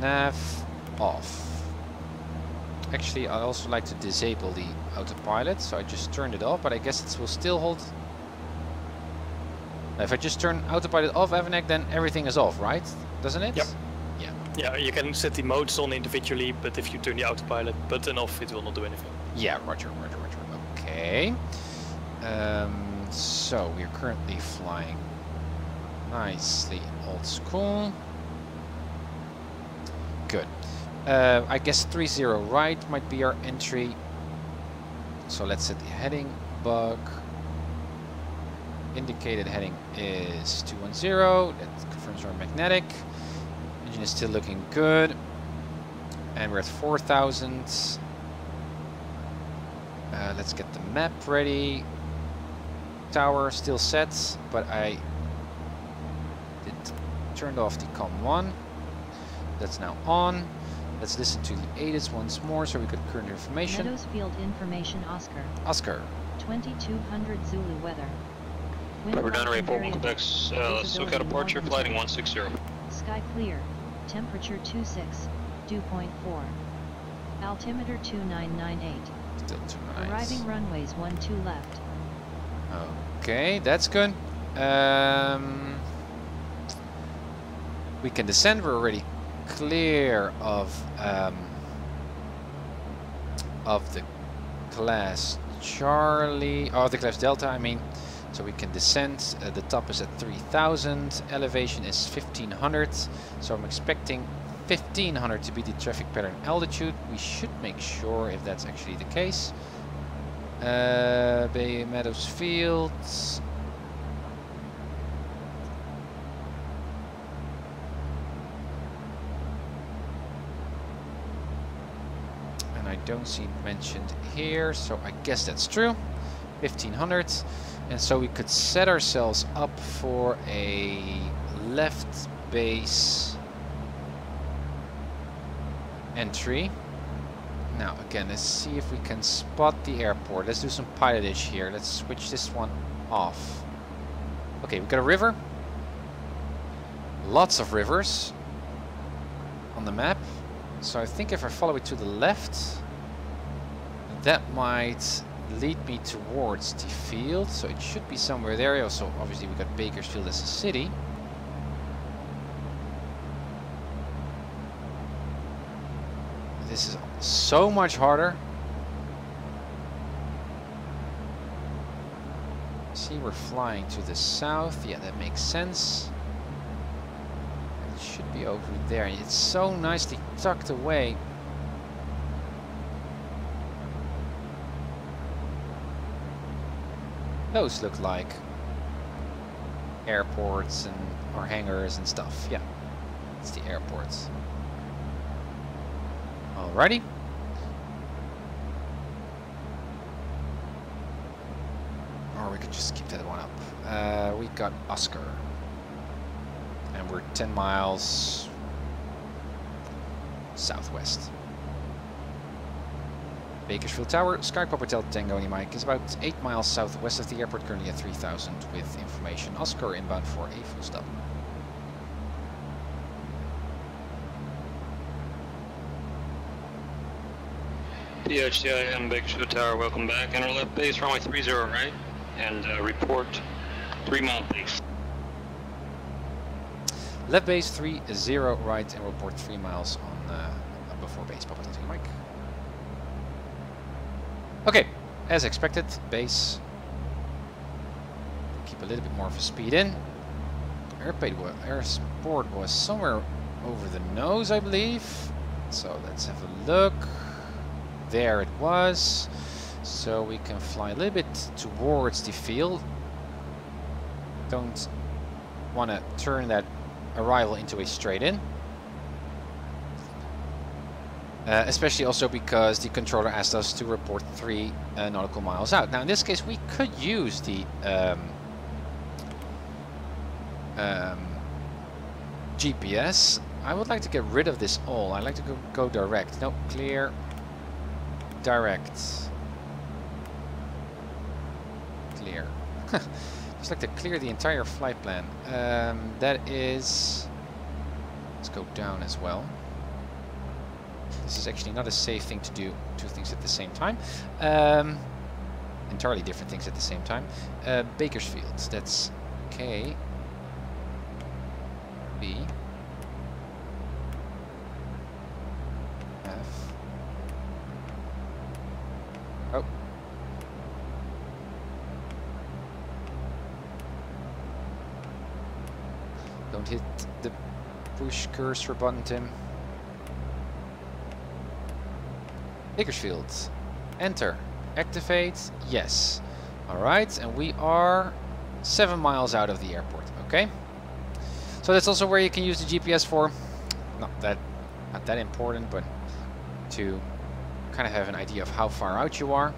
Nav off. Actually, I'd also like to disable the autopilot, so I just turned it off, but I guess it will still hold. If I just turn autopilot off, Avanek, then everything is off, right? Doesn't it? Yep. Yeah. Yeah, you can set the modes on individually, but if you turn the autopilot button off, it will not do anything. Yeah, roger. Okay. So we're currently flying nicely old school. Good. I guess 30 right might be our entry. So let's set the heading bug. Indicated heading is 210. That confirms our magnetic. Engine is still looking good. And we're at 4,000. Let's get the map ready. Tower still set, but I turned off the COM1. That's now on. Let's listen to the ATIS once more so we get current information. Meadows Field information, Oscar. Oscar. 2200 Zulu weather. We're down to report Quebec, SoCal departure, flighting 160. Sky clear. Temperature 26. Dew point 4. Altimeter 2998. Still too nice. Arriving runways 12 left. Okay, that's good. We can descend. We're already clear of the class Charlie, or the class Delta, I mean. So we can descend. The top is at 3,000. Elevation is 1,500. So I'm expecting 1,500 to be the traffic pattern altitude. We should make sure if that's actually the case. Bay Meadows Field. And I don't see it mentioned here, so I guess that's true. 1,500. And so we could set ourselves up for a left base entry. Now again, let's see if we can spot the airport. Let's do some PilotEdge here. Let's switch this one off. Okay, we've got a river. Lots of rivers on the map. So I think if I follow it to the left, that might lead me towards the field. So it should be somewhere there. Also, obviously, we've got Bakersfield as a city. This is so much harder. See, we're flying to the south. Yeah, that makes sense. It should be over there. It's so nicely tucked away. Those look like airports and or hangars and stuff. Yeah, it's the airports. Alrighty. Or we could just keep that one up. We got Oscar. And we're 10 miles southwest. Bakersfield Tower, Sky Papa Hotel Tango Mike is about 8 miles southwest of the airport, currently at 3,000 with information. Oscar inbound for a full stop. PHCIM Bakersfield Tower, welcome back. Enter left base, runway 30 right, and report 3 mile base. Left base 30 right and report 3 miles on before base. Papa Hotel Tango Mike. Okay, as expected, base keep a little bit more of a speed in. Airport was somewhere over the nose, I believe. So let's have a look. There it was. So we can fly a little bit towards the field. Don't want to turn that arrival into a straight in. Especially also because the controller asked us to report 3 nautical miles out. Now in this case we could use the GPS. I would like to get rid of this all. I'd like to go direct. No, clear. Direct. Clear. Just like to clear the entire flight plan. That is... Let's go down as well. This is actually not a safe thing to do 2 things at the same time. Entirely different things at the same time. Bakersfield, that's K, B, F. Oh. Don't hit the push cursor button, Tim. Bakersfield. Enter. Activate. Yes. Alright, and we are 7 miles out of the airport. Okay. So that's also where you can use the GPS for. Not that important, but to kind of have an idea of how far out you are.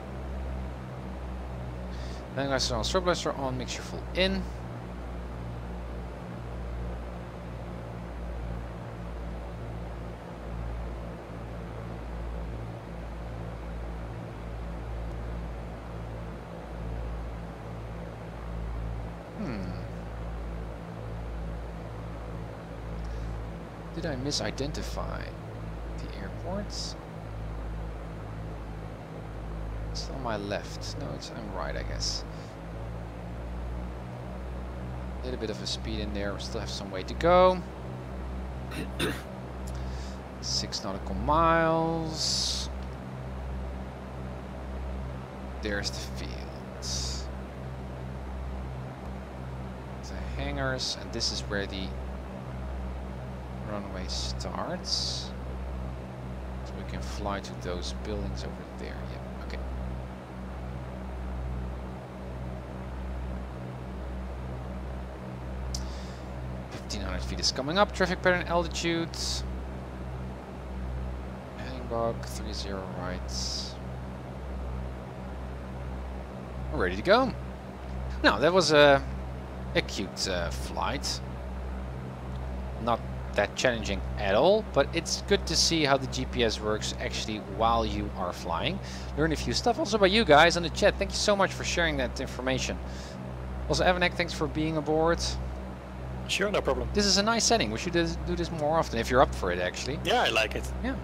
Landing lights on, strobe lights are on, make sure full in. Did I misidentify the airports? It's on my left. No, it's on right, I guess. A little bit of a speed in there. We still have some way to go. 6 nautical miles. There's the field. The hangars, and this is where the runway starts. So we can fly to those buildings over there. Yeah, okay. .1500 feet is coming up. Traffic pattern altitude. Heading log 30 right. We're ready to go. Now that was a cute flight. Not that challenging at all, but it's good to see how the GPS works actually while you are flying. Learn a few stuff also by you guys on the chat. Thank you so much for sharing that information. Also, Evanek, thanks for being aboard. Sure, no problem. This is a nice setting. We should do this more often if you're up for it, actually. Yeah, I like it. Yeah.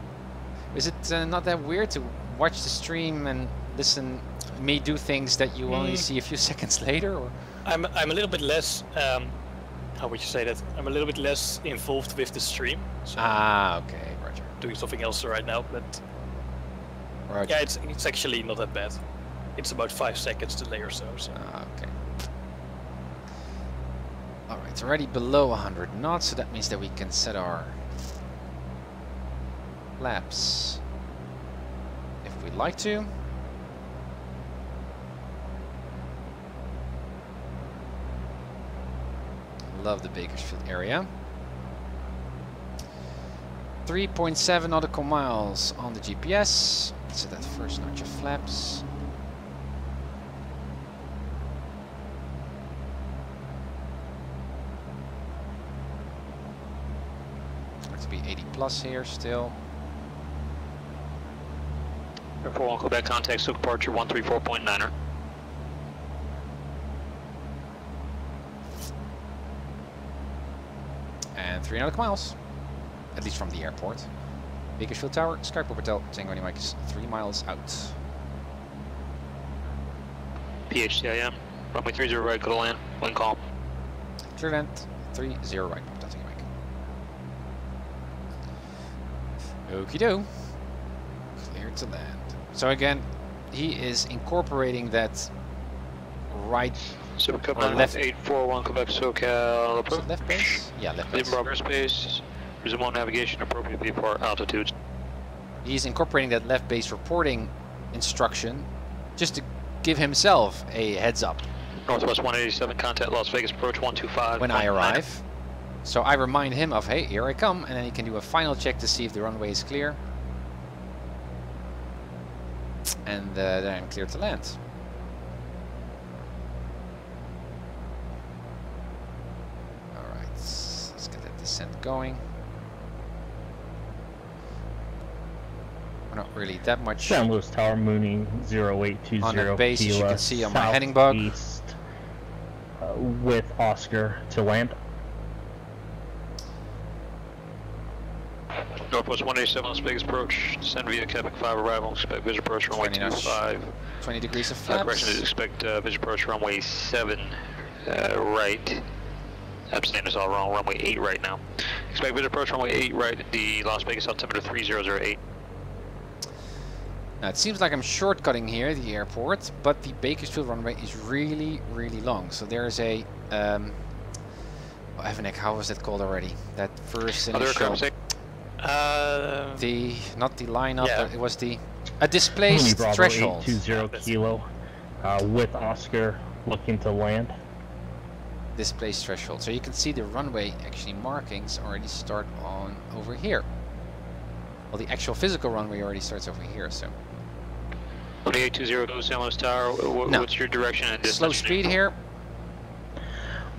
Is it not that weird to watch the stream and listen me do things that you only see a few seconds later? Or? I'm a little bit less. How would you say that? I'm a little bit less involved with the stream. So okay, Roger. Doing something else right now, but Roger. Yeah, it's actually not that bad. It's about 5 seconds delay or so. Okay. All right, it's already below 100 knots, so that means that we can set our flaps if we'd like to. Love the Bakersfield area. 3.7 nautical miles on the GPS. So that first notch of flaps. Like to be 80 plus here still. Airport 1 Quebec contact, so departure 134.9er. And 3 nautical miles, at least from the airport. Bakersfield Tower, Skyport Hotel, Tango Mike is 3 miles out. PHTIM, runway 30 right, go to land, wind calm. Clear land, 30 right, Tango Mike. Okie doke. Clear to land. So again, he is incorporating that right Super Cup left. 841 Quebec SoCal approach. Left base? Yeah, left base. Leave airspace. Resume on navigation appropriately for altitudes. He's incorporating that left base reporting instruction just to give himself a heads up. Northwest 187, contact Las Vegas approach 125. When I arrive. So I remind him of, hey, here I come, and then he can do a final check to see if the runway is clear. And then I'm clear to land. Alright, let's get that descent going. We're not really that much San Luis Tower, Mooney 0820 on the base, as you can see on my heading southeast, bug. With Oscar to land. Northwest 187, Las Vegas approach. Descend via Quebec 5 arrival. Expect visual approach runway 25. 20 degrees of flaps. Correction is expect visual approach runway 7 right. I'm saying this all wrong. Runway 8 right now. Expect visual approach runway 8 right at the Las Vegas altimeter 3008. Now it seems like I'm shortcutting here the airport, but the Bakersfield runway is really, really long. So there's a Evanek, how was that called already? That first initial. Not the lineup, but it was a displaced Bravo threshold. 820 kilo with Oscar looking to land. Displaced threshold. So you can see the runway actually markings already start on over here. Well, the actual physical runway already starts over here. So 2820 goes San Luis Tower. What's your direction and distance? Slow speed here.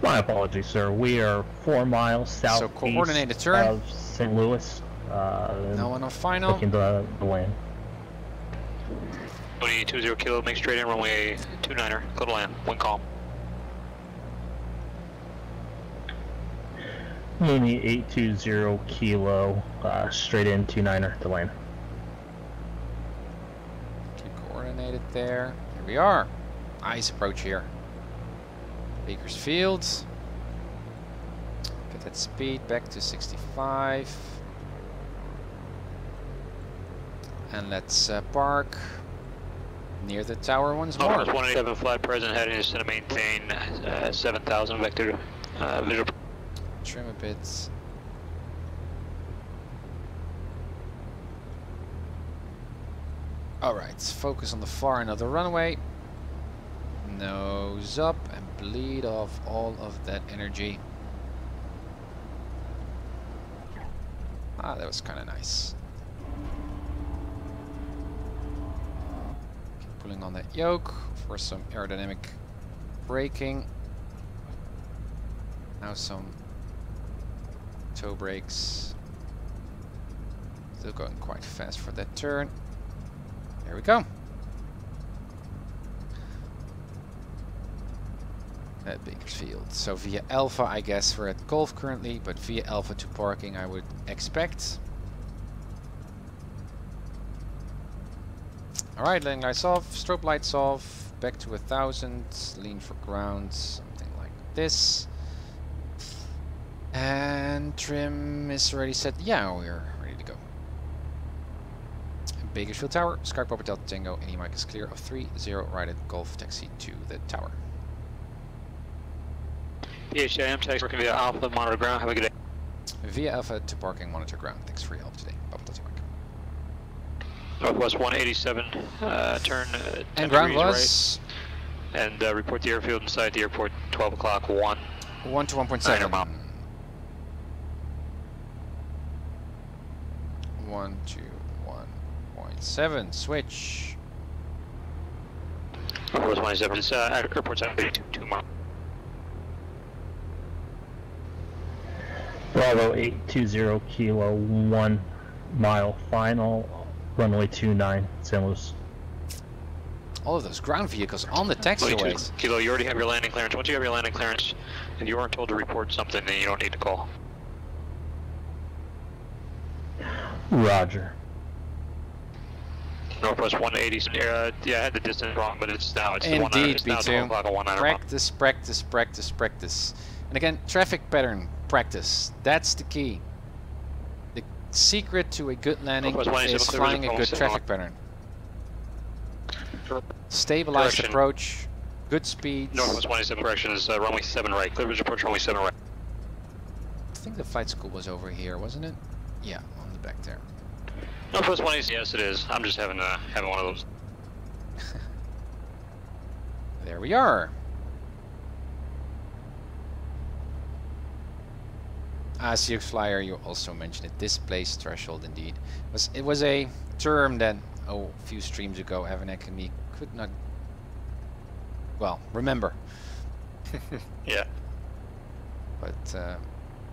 My apologies, sir. We are 4 miles southeast so coordinated turn of St. Louis. No one on final. Looking to land. 2820 kilo, make straight in runway 29er. Go to land. Wind calm. Mooney 820 kilo, straight in 29er to land. Okay, coordinated there. Here we are. Nice approach here. Bakersfield. Get that speed back to 65. And let's park near the tower once more. 187 flight present, heading is to maintain 7,000 vector visual. Trim a bit. Alright, focus on the far end of the runway. Nose up and bleed off all of that energy. Ah, that was kind of nice. Keep pulling on that yoke for some aerodynamic braking. Now some toe brakes. Still going quite fast for that turn. There we go. At Bakersfield. So via Alpha, I guess we're at Golf currently, but via Alpha to parking I would expect. Alright, landing lights off, strobe lights off, back to 1000, lean for ground, something like this. And trim is already set. Yeah, we're ready to go. Bakersfield Tower, Sky Papa Delta Tango, any mic is clear of 30 right at Golf taxi to the tower. PHIM taxi working via Alpha, monitor ground, have a good day. Via Alpha to parking, monitor ground. Thanks for your help today. Papa Delta Mike. Northwest 187, turn 10 and ground degrees was right. And report the airfield inside the airport 12 o'clock, 1. 1 to 1.7. 1 to 1.7. Switch. Northwest 187, this airport's at 2 miles. Bravo 820 kilo, 1 mile final, runway 29, San Luis. All of those ground vehicles on the taxiways. Kilo, you already have your landing clearance. Once you have your landing clearance, if you aren't told to report something, then you don't need to call. Roger. Northwest 180, yeah, I had the distance wrong, but it's now, Indeed, now 12 o'clock at 19. Practice, practice, practice, practice. And again, traffic pattern practice. That's the key. The secret to a good landing is flying a good traffic pattern. Stabilized approach, Good speeds. Northwest 27 correction is runway 7 right. Clear visual approach runway 7 right. I think the flight school was over here, wasn't it? Yeah, on the back there. Northwest 20, yes it is. I'm just having one of those. There we are. CX Flyer, you also mentioned it. Displaced threshold, indeed. It was a term that a few streams ago, Avanek and me could not, well, remember. Yeah. But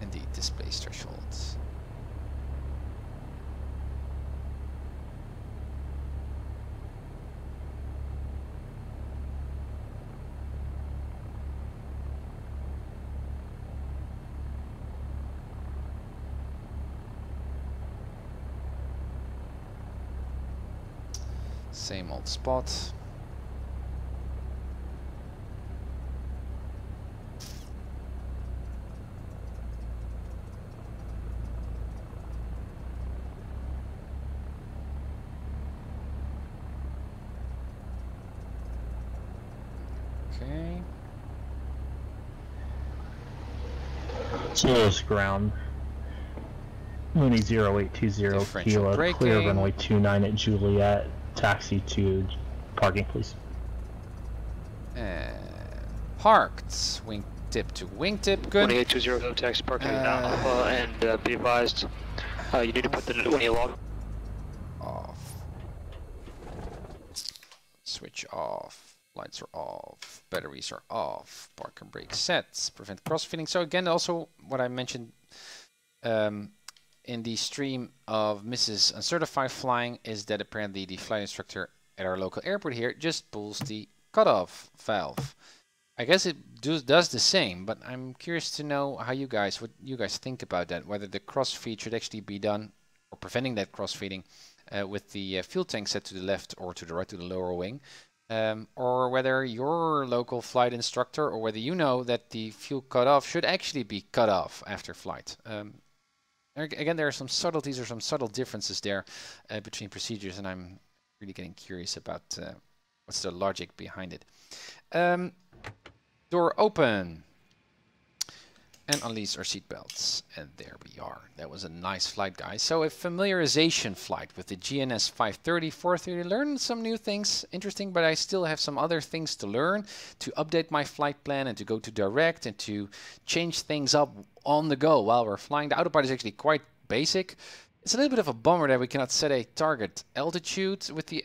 indeed, displaced thresholds. Same old spot. Okay. Slowest ground. Mooney 0820 Kilo, braking. clear runway 29 at Juliet. Taxi to parking, please. And parked. Wing tip to wingtip. Good. 2820 taxi parking now. And be advised, you need to put the when you log off. Switch off. Lights are off. Batteries are off. Park and brake sets. Prevent crossfeeding. So again, also what I mentioned in the stream of Mrs. Uncertified Flying is that apparently the flight instructor at our local airport here just pulls the cutoff valve. I guess it does the same, but I'm curious to know how what you guys think about that. Whether the crossfeed should actually be done, or preventing that crossfeeding, with the fuel tank set to the left or to the right to the lower wing, or whether your local flight instructor, or whether you know that the fuel cutoff should actually be cut off after flight. Again, there are some subtleties or some subtle differences there between procedures, and I'm really getting curious about what's the logic behind it. Door open. And unleash our seatbelts. And there we are. That was a nice flight, guys. So a familiarization flight with the GNS 530, 430. Learned some new things. Interesting, but I still have some other things to learn. To update my flight plan and to go to direct and to change things up on the go while we're flying. The autopilot is actually quite basic. It's a little bit of a bummer that we cannot set a target altitude with the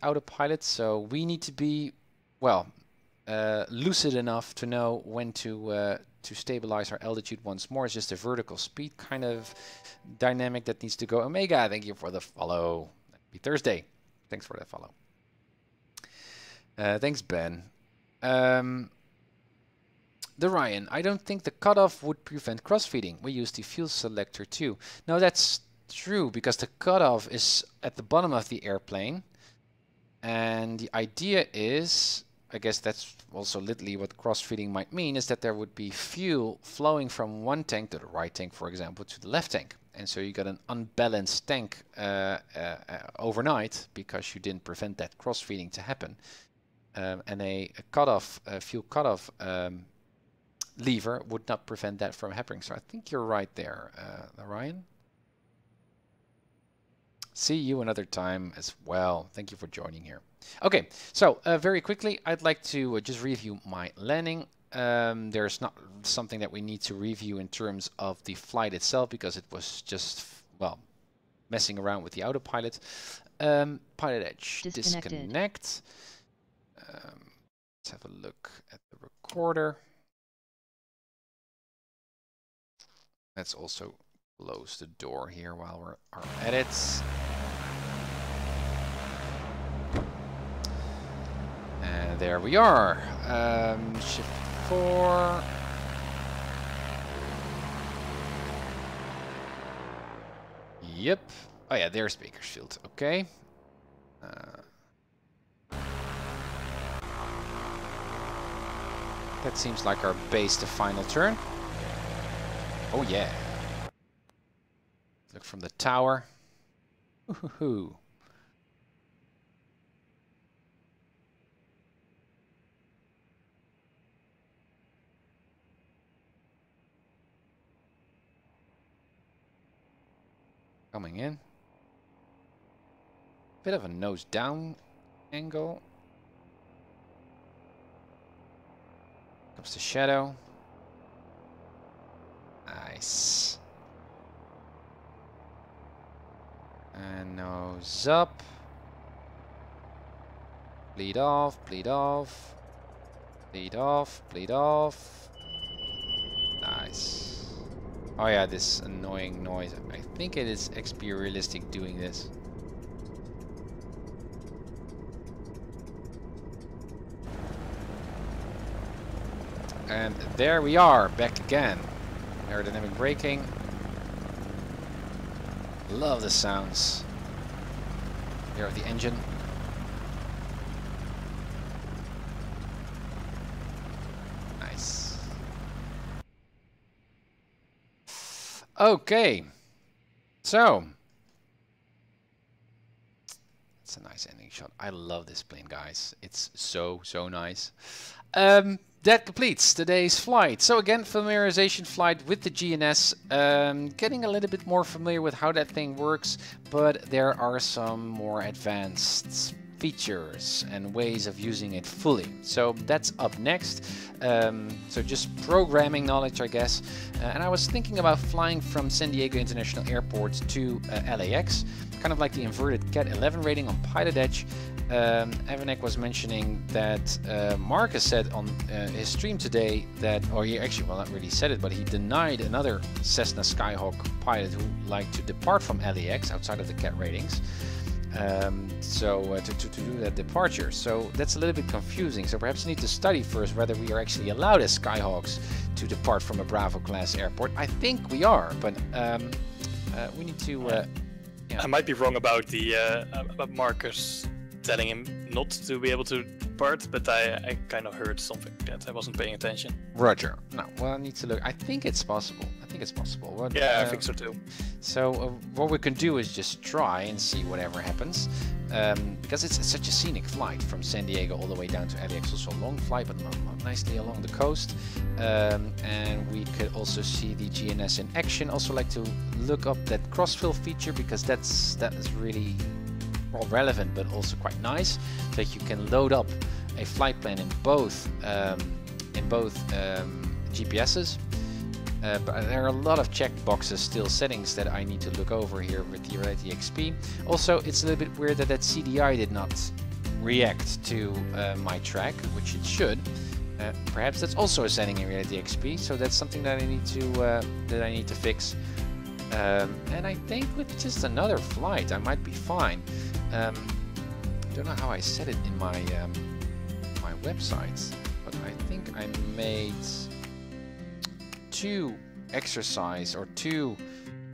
autopilot. So we need to be, well, lucid enough to know when to stabilize our altitude once more. It's just a vertical speed kind of dynamic that needs to go. Omega, thank you for the follow. Happy Thursday. Thanks for that follow. Thanks, Ben. The Ryan, I don't think the cutoff would prevent crossfeeding. We use the fuel selector too. No, that's true, because the cutoff is at the bottom of the airplane. And the idea is, I guess that's also literally what cross-feeding might mean, is that there would be fuel flowing from one tank to the right tank, for example, to the left tank. And so you got an unbalanced tank overnight because you didn't prevent that cross-feeding to happen. And a cutoff, fuel cutoff lever would not prevent that from happening. So I think you're right there, Ryan. See you another time as well. Thank you for joining here. Okay, so very quickly, I'd like to just review my landing. There's not something that we need to review in terms of the flight itself, because it was just, well, messing around with the autopilot. PilotEdge, disconnect. Let's have a look at the recorder. Let's also close the door here while we're at it. And there we are. Shift 4. Yep. Oh yeah, there's Bakersfield. Okay. That seems like our base to final turn. Oh yeah. Look from the tower. Ooh. Coming in. Bit of a nose down angle. Comes the shadow. Nice. And nose up. Bleed off, bleed off. Bleed off, bleed off. Nice. Oh yeah, this annoying noise. I think it is XP realistic doing this. And there we are, back again. Aerodynamic braking. Love the sounds. Here of the engine. Nice. Okay. So. It's a nice ending shot. I love this plane, guys. It's so nice. That completes today's flight. So again, familiarization flight with the GNS, getting a little bit more familiar with how that thing works, but there are some more advanced features and ways of using it fully. So that's up next. So just programming knowledge, I guess. And I was thinking about flying from San Diego International Airport to LAX, kind of like the inverted Cat 11 rating on PilotEdge. Evanek was mentioning that Marcus said on his stream today that, or he actually, well, not really said it, but he denied another Cessna Skyhawk pilot who liked to depart from LAX outside of the Cat ratings. To do that departure. So that's a little bit confusing. So perhaps you need to study first whether we are actually allowed as Skyhawks to depart from a Bravo class airport. I think we are, but we need to. Yeah. I might be wrong about the about Marcus telling him not to be able to depart, but I kind of heard something that I wasn't paying attention. Roger. No, well, I need to look. I think it's possible. I think it's possible. But, yeah, I think so too. So what we can do is just try and see whatever happens, because it's such a scenic flight from San Diego all the way down to LAX. Also a long flight, but nicely along the coast. And we could also see the GNS in action. Also like to look up that crossfill feature, because that is really well relevant, but also quite nice, that you can load up a flight plan in both GPSs. But there are a lot of checkboxes, still settings that I need to look over here with the Reality XP. Also, it's a little bit weird that CDI did not react to my track, which it should. Perhaps that's also a setting in Reality XP, so that's something that I need to fix. And I think with just another flight, I might be fine. Don't know how I set it in my my websites, but I think I made 2 exercise or 2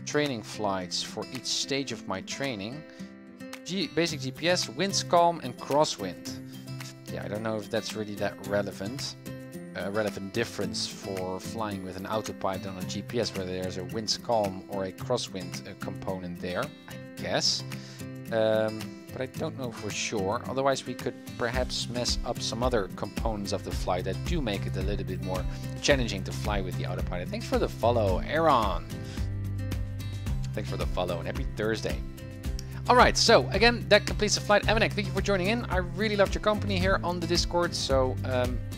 training flights for each stage of my training. Basic GPS, winds calm, and crosswind. Yeah, I don't know if that's really that relevant. Relevant difference for flying with an autopilot on a GPS, whether there's a winds calm or a crosswind component there, I guess. But I don't know for sure. Otherwise, we could perhaps mess up some other components of the flight that do make it a little bit more challenging to fly with the autopilot. Thanks for the follow, Aaron. Thanks for the follow, and happy Thursday. Alright, so again, that completes the flight. Evanek, thank you for joining in. I really loved your company here on the Discord, so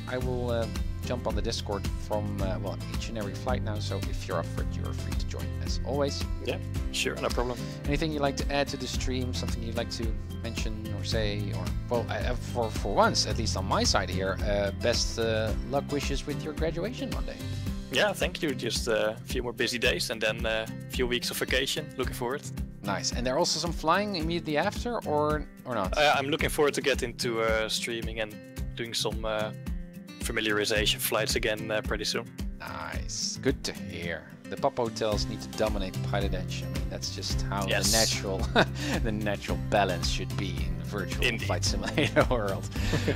I will jump on the Discord from well, each and every flight now, so if you're up for it, you're free to join as always. Yeah, sure, no problem. Anything you'd like to add to the stream, something you'd like to mention or say, or, well, for once, at least on my side here, best luck wishes with your graduation Monday. Yeah, thank you. Just a few more busy days and then a few weeks of vacation. Looking forward. Nice. And there are also some flying immediately after, or not? I'm looking forward to get into streaming and doing some familiarization flights again pretty soon. Nice. Good to hear. The pop hotels need to dominate PilotEdge. I mean, that's just how the natural balance should be in virtual flight simulator world.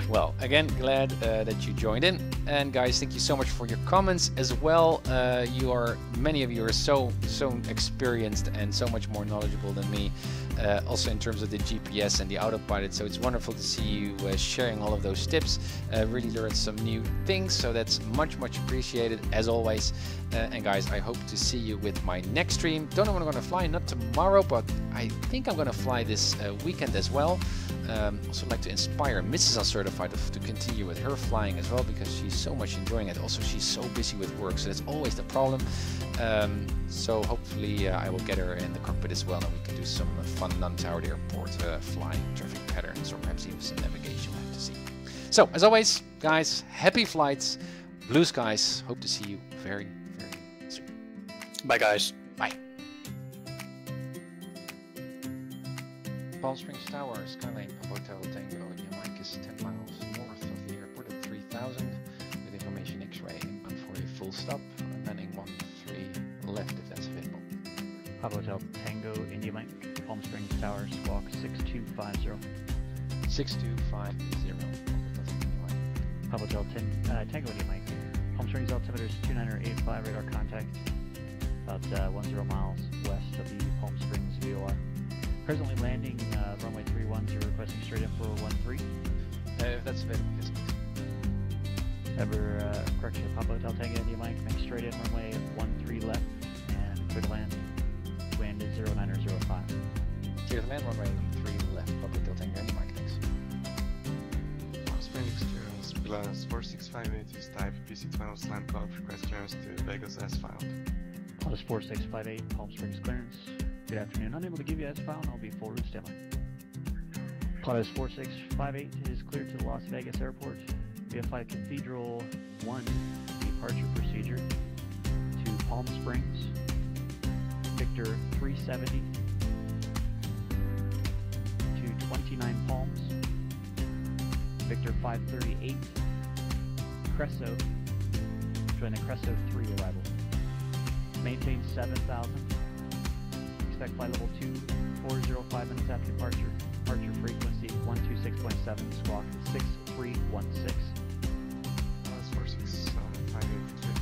Well, again, glad that you joined in. And guys, thank you so much for your comments as well. Many of you are so experienced and so much more knowledgeable than me. Also in terms of the GPS and the autopilot, so it's wonderful to see you sharing all of those tips. Really learned some new things, so that's much appreciated as always. And guys, I hope to see you with my next stream. Don't know when I'm going to fly, not tomorrow, but I think I'm going to fly this weekend as well. Also like to inspire Mrs. Uncertified to continue with her flying as well, because she's so much enjoying it. Also, she's so busy with work, so that's always the problem. So hopefully I will get her in the cockpit as well, and we can do some fun non-towered airport flying traffic patterns, or perhaps even some navigation. We'll have to see. So as always, guys, happy flights, blue skies. Hope to see you very soon. Bye, guys. Bye. Palm Springs Tower, Skyline Hotel Tango. Your mic is 10 miles north of the airport at 3000 with information X-ray inbound for a full stop. Landing 13 left if that's available. Papa Hotel Tango, India Mike, Palm Springs Tower, squawk 6250. 6250. Papa Hotel Tango, India Mike, Palm Springs altimeter is 2985, radar contact about 10 miles west of the Palm Springs VOR. Presently landing runway 31, you're requesting straight in for 13. If that's available, yes please. Ever correction, Papa Hotel Tango, India Mike, make straight in runway 13 left and clear to land. Wind is 0905. Clear to land, runway 3 left, Papa Hotel Tango, India Mike, thanks. Palm Springs clearance, plus 4658 is type PC-12 slam call, request clearance to Vegas S file. Plus 4658, Palm Springs clearance. Good afternoon. Unable to give you S file, and I'll be forward standby. Plus 4658 is cleared to the Las Vegas airport via flight Cathedral 1 departure procedure to Palm Springs, Victor 370 to 29 Palms, Victor 538, Cresso, join the Cresso 3 arrival. Maintain 7,000. Expect flight level 2405 minutes after departure. Departure frequency 126.7, squawk 6316. Plus 4658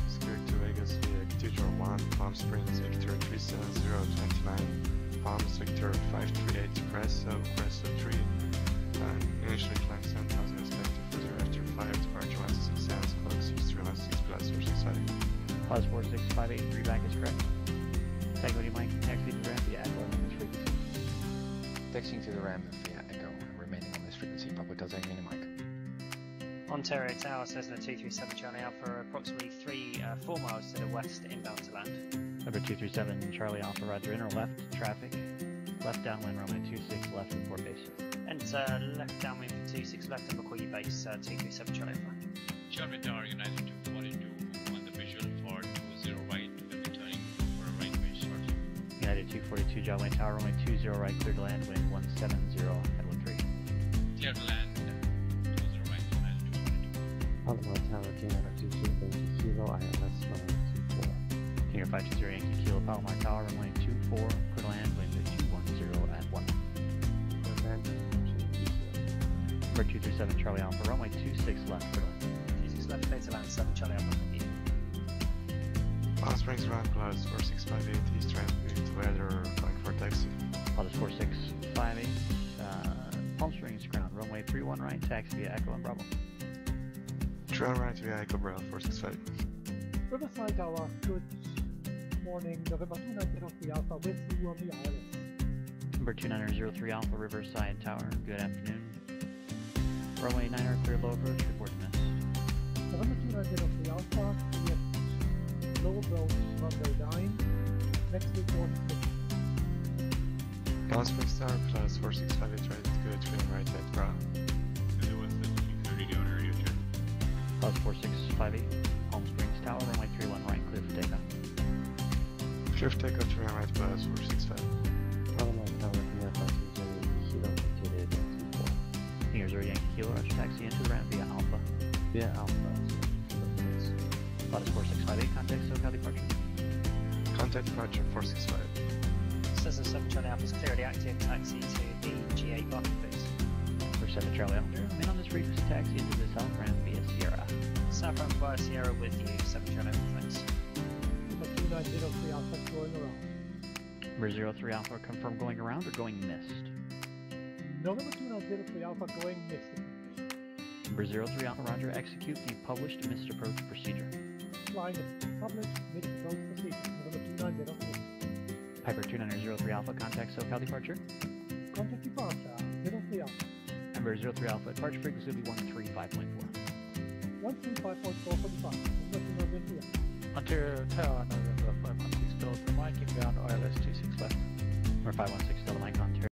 is cleared to Vegas via Cathedral 1, Palm Springs, Victor 37029, Palms, Victor 538, Cresso 3. Initially climb 7,000 expected for 0 after 5, departure 166 sounds, clock 6316 plus 465. Plus 4658, 3 back is correct. Tango Mike, taxi to ramp via Echo on this frequency. Taxiing to the ramp via Echo and remaining on this frequency, Papa Hotel Tango, India Mike. Ontario Tower says the 237 Charlie Alpha approximately 4 miles to the west inbound to land. Number 237 Charlie Alpha, roger, inner left traffic, left downwind runway 26 left report base. Enter left downwind for 26 left and McCoy base 237 Charlie Alpha. Charlie Tower, United 242 on the visual for 20 right, and returning for a right base short. United 242 Jolly Tower, runway 20 right, clear to land, wind 170 at 13. Clear to land, 20 right, United 242. Palomar Tower, King Air 22 Kilo, ILS 24. King Air 520 Yankee Kilo, Palomar Tower, runway 24, clear to land, wind 210 at 1. Number 237 Charlie Alpha, runway 26 left, clear to land. 26 left, clear to land, 7 Charlie Alpha. Palm Springs ramp plus 4658 east ramp with weather calling for taxi. Plus 4658, Palm Springs ground, runway 31 right, taxi via Echo and Bravo. Trail right via Echo Bravo 465. Riverside Tower, good morning, November 2903 Alpha with you on the ILS. Number 2903 Alpha, Riverside Tower, good afternoon. Runway 9 clear low approach, report to miss. November 2903 Alpha, low approach, runway 9, next report is Palm Springs Tower plus 4658 ready to go to right at Bravo. And it was the 30 on area check. Plus 4658, Palm Springs Tower, runway 31 right, clear for takeoff. Clear for takeoff to right plus 465. Palomar Tower, King Air 520 Kilo, located at 24. King Air 0 Yankee Kilo, roger, taxi into the ramp via Alpha. Via Alpha, Plus 4658, contact SoCal departure. Contact departure 465. Says the 7 Charlie Alpha is clearly active, taxi to the G8 parking base. 7 Charlie Alpha. Remain on this frequency taxi into the South Ramp via Sierra. South Ramp via Sierra with you, 7 Charlie Alpha, thanks. Number 2903 Alpha going around. Number 03 Alpha, confirm going around or going missed? November 2903 Alpha going missed. Number 03 Alpha, roger, execute the published missed approach procedure. Flying the published missed approach procedure. November 2903. Piper 2903 Alpha, contact SoCal departure. Contact departure, 03 Alpha. Number 03 Alpha, departure frequency will be 135.4. 135.4 for departure. Number 2903 Alpha. Ontario Tower, November 516 Delta Mike, inbound ILS 26 left. Number 516 Delta Mike, Ontario.